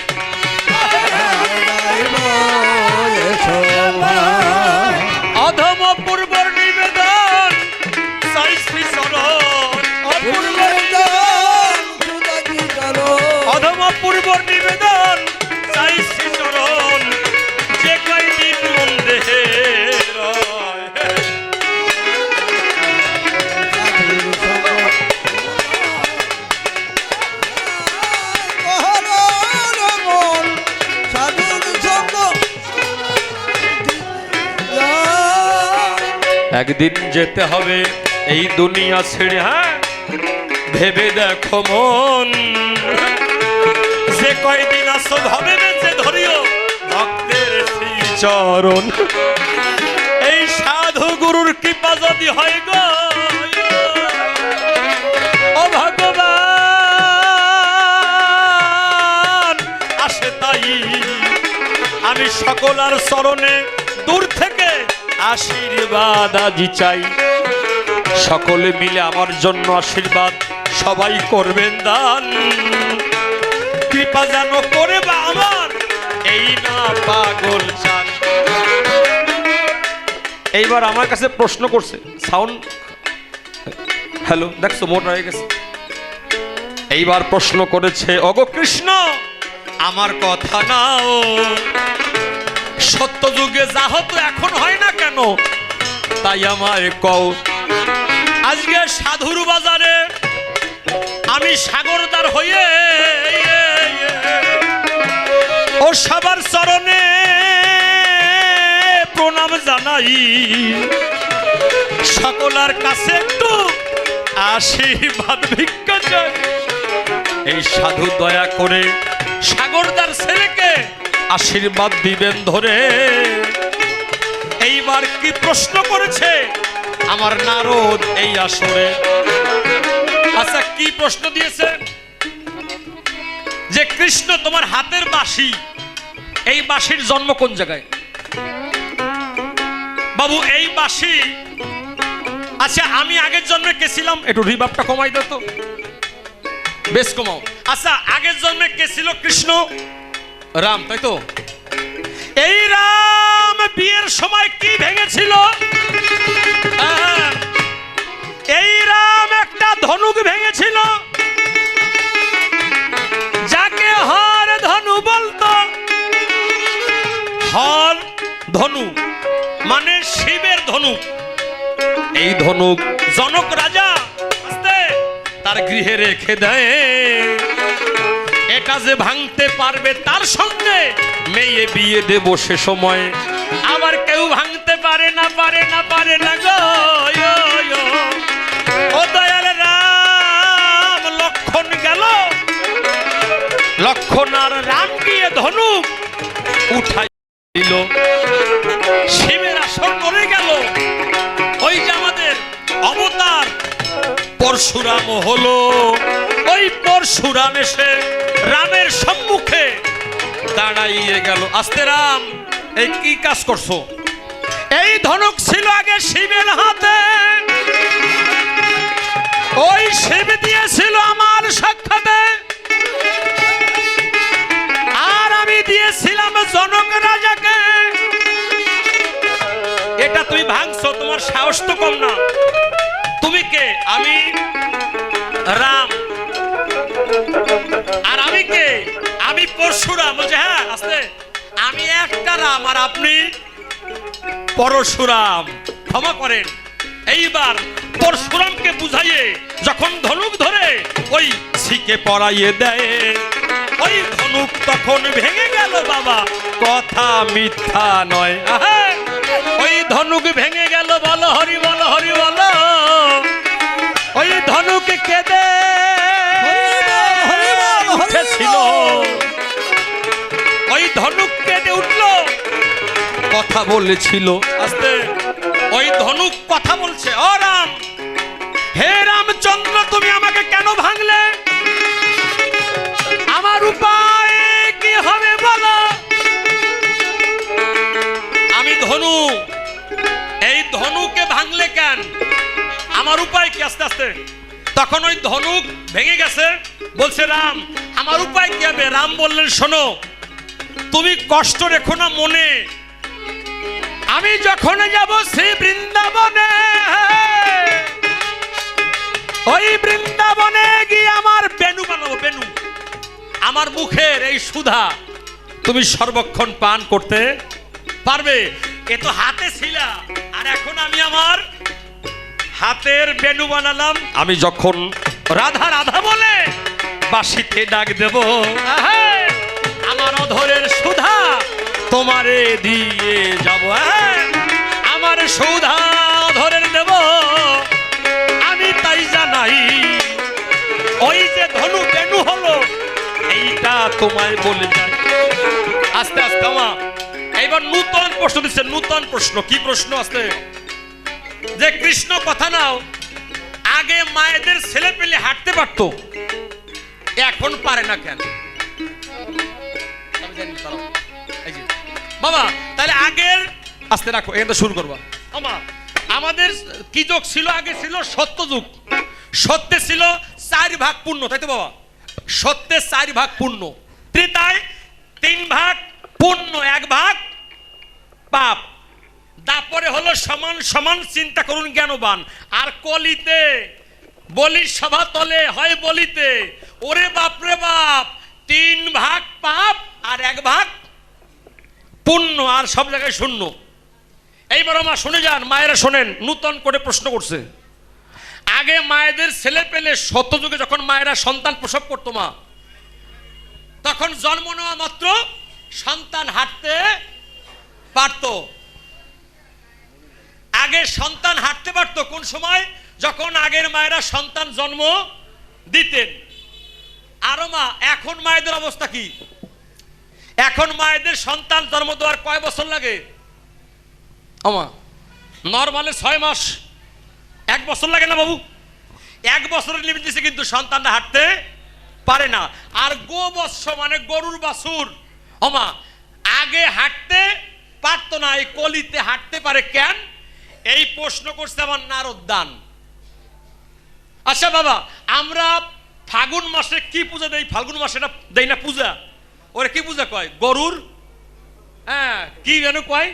অধম পূর্বর নিবেদন সাই শ্রী চরণ, অপূর্ব করব নিবেদন চাই শ্রীচরণ যে কয়দিন মন দেহে রয়। একদিন যেতে হবে এই দুনিয়া ছেড়ে, হ্যাঁ ভেবে দেখো মন যে কয়দিন আসো ভাবে বেঁচে ধরিও ভক্তের সেই চরণ। এই সাধু গুরুর কৃপা যদি হয় গো ও ভগবান আসে তাই আমি সকলার চরণে দূর থেকে আশীর্বাদ আজি চাই। সকলে মিলে আমার জন্য আশীর্বাদ সবাই করবেন দান, কৃপা যেন করে বা আমার এই না পাগল চান। এইবার আমার কাছে প্রশ্ন করছে, সাউন্ড হ্যালো দেখছো মোট হয়ে গেছে। এইবার প্রশ্ন করেছে, ওগো কৃষ্ণ আমার কথা নাও, সত্য যুগে যা হতো এখন হয় না কেন তাই আমায় কও। আজকে সাধুর বাজারে আমি সাগরদার হয়ে ও সবার চরণে প্রণাম জানাই, সকলের কাছে একটু আশীর্বাদ ভিক্ষা চাই। এই সাধু দয়া করে সাগরদার ছেলেকে আশীর্বাদ দিবেন ধরে। এইবার কি প্রশ্ন করেছে আমার নারদ এই আসরে? আচ্ছা কি প্রশ্ন দিয়েছে যে কৃষ্ণ তোমার হাতের বাঁশি, এই বাঁশির জন্ম কোন জায়গায়? বাবু এই বাঁশি, আচ্ছা আমি আগের জন্মে কে ছিলাম? একটু রিভাবটা কমাই দাও তো, বেশ কমাও। আচ্ছা আগের জন্মে কে ছিল? কৃষ্ণ, রাম, তাই তো? এই রাম বিয়ের সময় কি ভেঙেছিল? এই রাম একটা ধনুক ভেঙেছিল, যাকে হর ধনু বলতো। হর ধনু মানে শিবের ধনুক। এই ধনুক জনক রাজা তার গৃহে রেখে দেয়। এটা যে ভাঙতে পারবে তার সঙ্গে মেয়ে বিয়ে দেব সে সময়। আবার কেউ ভাঙতে পারে না, পারে না, পারে না গো। ও দয়াল রাম লক্ষণ গেল, লক্ষণ আর রাম গিয়ে ধনুক উঠাই দিল, শিবের আসন মরে গেল। ওই যে আমাদের অবতার পরশুরাম হলো, ওই পরশুরাম এসে রামের সম্মুখে দাঁড়াইয়ে গেল। আস্তে রাম এই কি কাজ করছো? এই ধনুক ছিল আগে শিবের হাতে, ওই শিব দিয়েছিল আমার সাক্ষাতে, আর আমি দিয়েছিলাম জনক রাজাকে। এটা তুই ভাঙছো, তোমার সাহস তো কম না। তুমি কে? আমি রাম। আর আমি কে? আমি পরশুরাম। বলছে হ্যাঁ আস্তে, আমি একটা রাম আর আপনি পরশুরাম, ক্ষমা করেন। এইবার পরশুরামকে বুঝাইয়ে যখন ধনুক ধরে ওই শিকে পরাইয়ে দেয়, ওই ধনুক তখন ভেঙে গেল বাবা, কথা মিথ্যা নয়। ওই ধনুক ভেঙে গেল, বলো হরি বলো, হরি বলো। ওই ধনুক কেঁদে উঠেছিল, ওই ধনুক কেঁদে উঠলো, কথা বলেছিল। আস্তে ওই ধনুক কথা বলছে, ও রাম, হে রামচন্দ্র তুমি আমাকে কেন ভাঙলে? আমার উপায় কি হবে বলো? আমি ধনু, এই ধনুকে ভাঙলে কেন? আমার উপায় কি? আস্তে আস্তে তখন ওই ধনুক ভেঙে গেছে। বলছে রাম আমার উপায় কি হবে? রাম বললেন শোনো, তুমি কষ্ট রেখো না মনে, আমি যখন যাব শ্রী বৃন্দাবনে, ওই বৃন্দাবনে গিয়ে আমার বেনু বানাবো, বেনু। আমার মুখ মুখের এই সুধা তুমি সর্বক্ষণ পান করতে পারবে? এ তো হাতে ছিল, আর এখন আমি আমার হাতের বেনু বানালাম। আমি যখন রাধা রাধা বলে বাঁশিতে ডাক দেব, আমার অধরের সুধা তোমারে দিয়ে যাব, আমার সুধা অধরের দেব আমি, তাই জানাই ওই যে ধনু বেনু হলো এইটা তোমায় বলে যায়। আস্তে আস্তে আমার এইবার নূতন প্রশ্ন দিচ্ছে, নূতন প্রশ্ন। কি প্রশ্ন? আসতে যে কৃষ্ণ কথা নাও, আগে মায়েদের ছেলে পেলে হাঁটতে পারতো, এখন পারে না কেন? বাবা তাহলে আগের, আস্তে রাখো, এখানে শুরু করবা। আমাদের কি যুগ ছিল? আগে ছিল সত্য যুগ। সত্যে ছিল 4 ভাগ পুণ্য, তাই তো বাবা? সত্যে 4 ভাগ পুণ্য, ত্রেতায় 3 ভাগ পুণ্য, 1 ভাগ পাপ। তারপরে হলো সমান সমান, চিন্তা করুন জ্ঞানবান। আর কলিতে বলির সভা তলে হয় বলিতে, ওরে বাপরে বাপ, 3 ভাগ পাপ আর 1 ভাগ পুণ্য, আর সব জায়গায় শূন্য। এইবার আমার শুনে যান, মায়েরা শোনেন, নূতন করে প্রশ্ন করছে। আগে মায়েদের ছেলে পেলে সত্যযুগে যখন মায়েরা সন্তান প্রসব করতো, মা তখন জন্ম নেওয়া মাত্র সন্তান হাঁটতে পারত। আগে সন্তান হাঁটতে পারতো কোন সময়? যখন আগের মায়েরা সন্তান জন্ম দিতেন। আরো মা, এখন মায়েদের অবস্থা কি? এখন মায়েদের সন্তান জন্ম দেওয়ার কয় বছর লাগে? নরমালে 6 মাস, 1 বছর লাগে না বাবু? 1 বছরের লিমিট দিছে, কিন্তু সন্তানটা হাঁটতে পারে না। আর গোবৎস মানে গরুর বাছুর, আগে হাঁটতে পারতো না, এই কলিতে হাঁটতে পারে কেন? এই প্রশ্ন করছে আমার নারদান। আচ্ছা বাবা, আমরা ফাগুন মাসে কি পূজা দেই? ফাল্গুন মাসে না দেই না পূজা? ওরা কি পূজা কয়? গরুর, হ্যাঁ কি যেন কয়,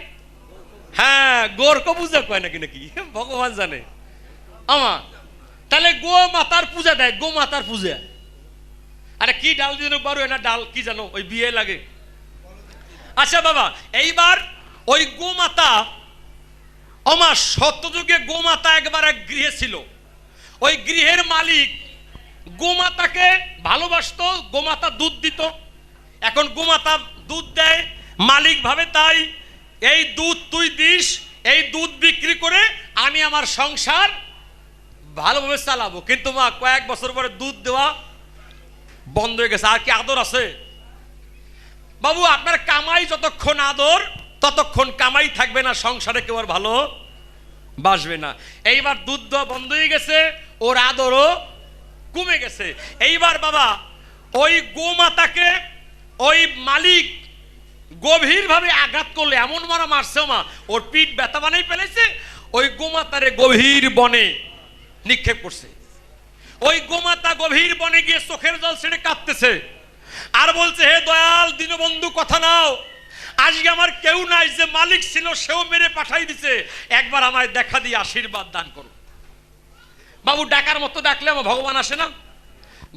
হ্যাঁ গোরক পূজা কয় নাকি, নাকি ভগবান জানে। তাহলে গো মাতার পূজা দেয়, গো মাতার পূজা। আরে কি ডাল দিয়ে পারো না, ডাল কি জানো, ওই বিয়ে লাগে। আচ্ছা বাবা, এইবার ওই গোমাতা, সত্যযুগে গোমাতা একবার এক গৃহে ছিল। ওই গৃহের মালিক গোমাতাকে ভালোবাসতো, গোমাতা দুধ দিত। এখন গোমাতা দুধ দেয়, মালিক ভাবে তাই এই দুধ তুই দিস, এই দুধ বিক্রি করে আমি আমার সংসার ভালোভাবে চালাবো। কিন্তু মা কয়েক বছর পরে দুধ দেওয়া বন্ধ হয়ে গেছে। আর কি আদর আছে বাবু? আপনার কামাই যতক্ষণ আদর, ততক্ষণ কামাই থাকবে না, সংসারে কেউ আর ভালো বাসবে না। এইবার দুধ দেওয়া বন্ধ হয়ে গেছে, ওর আদরও কমে গেছে। এইবার বাবা ওই গোমাতাকে ওই মালিক গভীরভাবে আঘাত করলে, এমন মারা মারছে মা, ওর পিঠ ব্যথা বানাই ফেলেছে। ওই গোমাতারে গভীর বনে নিক্ষেপ করছে। ওই গোমাতা গভীর বনে গিয়ে চোখের জল ছেড়ে কাঁদতেছে, আর বলছে, হে দয়াল দীনবন্ধু কথা নাও, আজকে আমার কেউ নাই, যে মালিক ছিল সেও মেরে পাঠাই দিছে, একবার আমায় দেখা দিয়ে আশীর্বাদ দান করো। বাবু ডাকার মতো ডাকলে আমার ভগবান আসে না?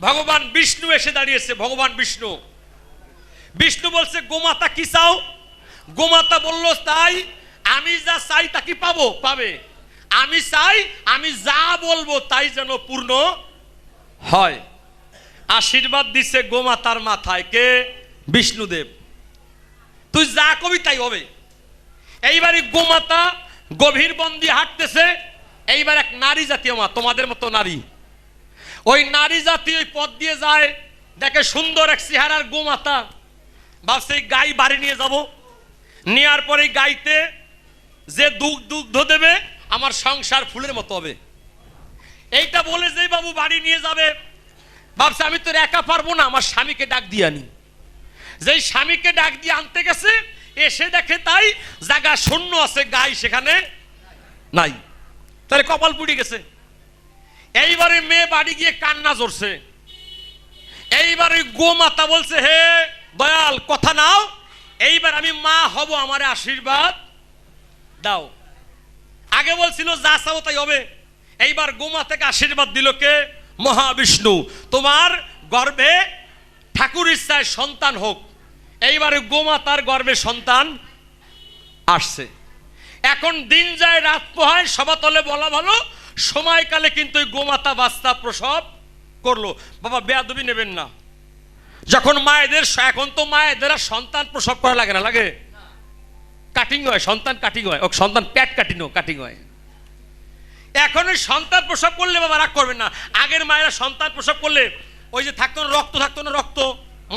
ভগবান বিষ্ণু এসে দাঁড়িয়েছে। ভগবান বিষ্ণু, বিষ্ণু বলছে, গোমাতা কি চাও? গোমাতা বলল, তাই আমি যা চাই তা কি পাবো? পাবে। আমি চাই আমি যা বলবো তাই যেন পূর্ণ হয়। আশীর্বাদ দিছে গোমাতার মাথায়, কে? বিষ্ণুদেব। তুই যা কবি তাই হবে। এইবারই গোমাতা গভীর বন্দি হাঁটতেছে। এইবার এক নারী জাতীয় মা, তোমাদের মতো নারী, ওই নারী জাতীয় পথ দিয়ে যায়, দেখে সুন্দর এক চেহারার গোমাতা। ভাবছে গাই বাড়ি নিয়ে যাব, নেওয়ার পরে গাইতে যে দুগ্ধ দেবে আমার সংসার ফুলের মতো হবে। এইটা বলে যে বাবু বাড়ি নিয়ে যাবে, ভাবছে আমি তো একা পারবো না, আমার স্বামীকে ডাক দিয়ে আনি। যেই স্বামীকে ডাক দিয়ে আনতে গেছে, এসে দেখে তাই জায়গা শূন্য আছে, গাই সেখানে নাই। তাহলে কপাল পুড়ে গেছে। এইবারে মেয়ে বাড়ি গিয়ে কান্না জড়ছে। এইবারে গোমাতা বলছে, হে দয়াল কথা নাও, এইবার আমি মা হব, আমারে আশীর্বাদ দাও। আগে বলছিল যা চাও তাই হবে। এইবার গোমাতাকে আশীর্বাদ দিল কে? মহাবিষ্ণু। তোমার গর্ভে ঠাকুর ইচ্ছায় সন্তান হোক। এইবারে গোমাতার গর্ভে সন্তান আসছে। এখন দিন যায় রাত পোহায়, সবাতলে বলা ভালো, সময়কালে কিন্তু ওই গোমাতা বাচ্চা প্রসব করলো। বাবা বেয়াদবি নেবেন না। যখন মায়েদের, এখন তো মায়েদের আর সন্তান প্রসব করা লাগে না, লাগে কাটিং হয়, সন্তান কাটিং হয়, ও সন্তান প্যাট কাটিং হয়। এখন ওই সন্তান প্রসব করলে বাবা রাগ করবেন না, আগের মায়েরা সন্তান প্রসব করলে ওই যে থাকতো না রক্ত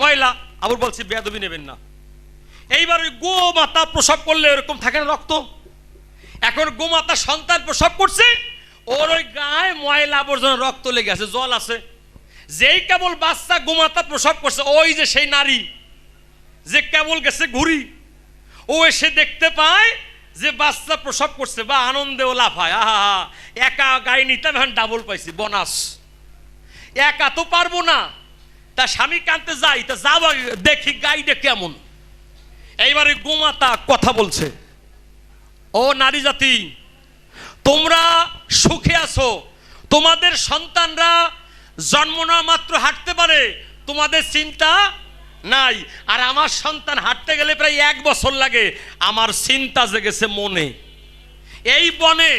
ময়লা, আবার বলছি বেয়াদবি নেবেন না। এইবার ওই গোমাতা প্রসব করলে এরকম থাকে না রক্ত। এখন গোমাতা সন্তান প্রসব করছে, ওর ওই গায়ে ময়লা আবর্জনা রক্ত লেগে আছে, জল আছে। যেই কেবল বাচ্চা গোমাতা প্রসব করছে, ওই যে সেই নারী যে কেবল গেছে ঘুরি, ও এসে দেখতে পায় যে বাচ্চা প্রসব করছে, বা আনন্দে ও লাফায়, আহা একা গায়ে নিতাম, এখন ডাবল পাইছি বোনাস। একা তো পারবো না, তা স্বামী কানতে যাই, তা যাবো দেখি গাইডে কেমন। এইবারে গোমাতা কথা বলছে, ও নারী জাতি, তোমরা সুখে আছো, তোমাদের সন্তানরা জন্ম না মাত্র হাঁটতে পারে, তোমাদের চিন্তা নাই। আর আমার সন্তান হাঁটতে গেলে প্রায় 1 বছর লাগে, আমার চিন্তা জেগেছে মনে। এই বনে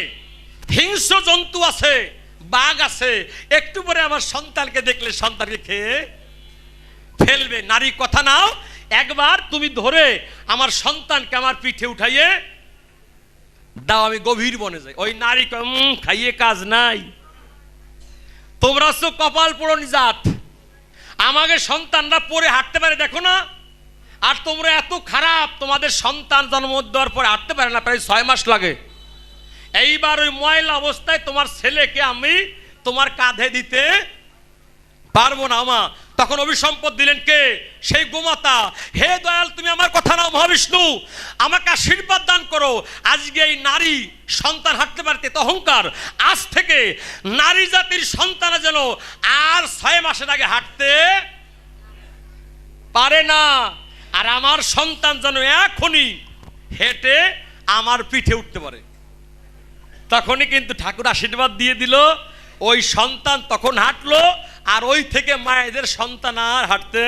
হিংস্র জন্তু আছে, বাঘ আছে, একটু পরে আমার সন্তানকে দেখলে সন্তানকে খেয়ে ফেলবে। নারী কথা নাও, একবার তুমি ধরে আমার সন্তানকে আমার পিঠে উঠাইয়ে দাও, আমি গভীর বনে যাই। ওই নারী খাইয়ে কাজ নাই, তোমরা তো কপাল পোড়ন জাত, আমাকে সন্তানরা পরে হাঁটতে পারে দেখো না, আর তোমরা এত খারাপ, তোমাদের সন্তান জন্ম দেওয়ার পরে হাঁটতে পারে না, প্রায় 6 মাস লাগে। এইবার ওই ময়লা অবস্থায় তোমার ছেলেকে আমি তোমার কাঁধে দিতে পারবো না মা। তখন অভিসম্পদ দিলেন কে? সেই গোমাতা। হে দয়াল, তুমি আমার কথা নাও মহাবিষ্ণু, আমাকে আশীর্বাদ দান করো। আজকে এই নারী সন্তান হাঁটতে পারতে অহংকার, আজ থেকে নারী জাতির সন্তান যেন আর 6 মাসের আগে হাঁটতে পারে না, আর আমার সন্তান যেন এখনই হেঁটে আমার পিঠে উঠতে পারে। তখনই কিন্তু ঠাকুর আশীর্বাদ দিয়ে দিল, ওই সন্তান তখন হাঁটলো, আর ওই থেকে মায়েদের সন্তান আর হাঁটতে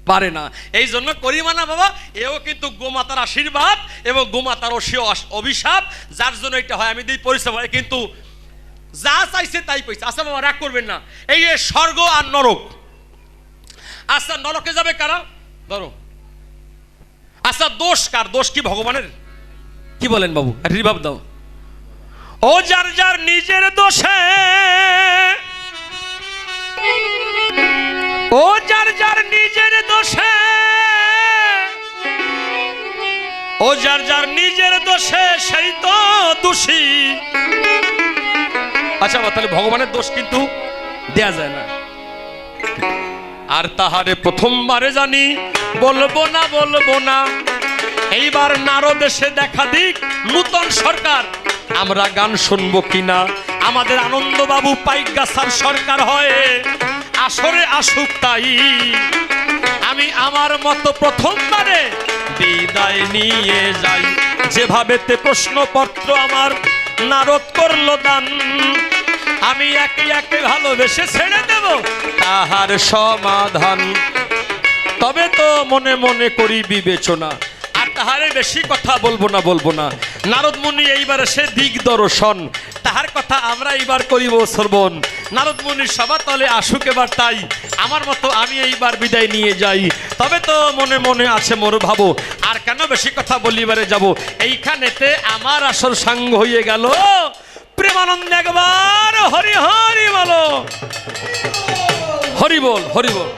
পারে না। এই জন্য করিমা না বাবা, এও কিন্তু গোমাতার আশীর্বাদ এবং গোমাতার অভিশাপ, যার জন্য এটা হয়। আমি দিই পরিশ্রম হয়, কিন্তু যা চাইছে তাই পাইছে। আচ্ছা বাবা রাগ করবেন না, এই যে স্বর্গ আর নরক, আচ্ছা নরকে যাবে কারা ধরো, আচ্ছা দোষ কার? দোষ কি ভগবানের? কি বলেন বাবু, রিভাব দাও। ও যার যার নিজের দোষে, ও যার যার নিজের দোষে, ও যার যার নিজের দোষে, সেই তো দোষী। আচ্ছা তাহলে ভগবানের দোষ কিন্তু দেয়া যায় না। আর তাহারে প্রথমবারে জানি বলবো না, এইবার নারদেশে দেখা দিক নূতন সরকার, আমরা গান শুনবো কিনা। আমাদের আনন্দবাবু পাইকগাছার সরকার হয়, আসরে আসুক তাই। আমি আমার মতো প্রথমবারে বিদায় নিয়ে যাই, যেভাবেতে প্রশ্নপত্র আমার নারদ করলো দান, আমি একে একে ভালোবেসে ছেড়ে দেব তাহার সমাধান। তবে তো মনে মনে করি বিবেচনা, আর তাহারে বেশি কথা বলবো না। নারদ মুনি এইবার সে দিগদর্শন, তাহার কথা আমরা এইবার করিব শ্রবণ। নারদ মুনির সভা তলে আসুক এবার তাই, আমার মতো আমি এইবার বিদায় নিয়ে যাই। তবে তো মনে মনে আছে মোর ভাবো, আর কেন বেশি কথা বলিবারে যাব। এইখানেতে আমার আসল সাঙ্গ হয়ে গেল, প্রেমানন্দ একবার হরি হরি বলো, হরি বল হরি বল।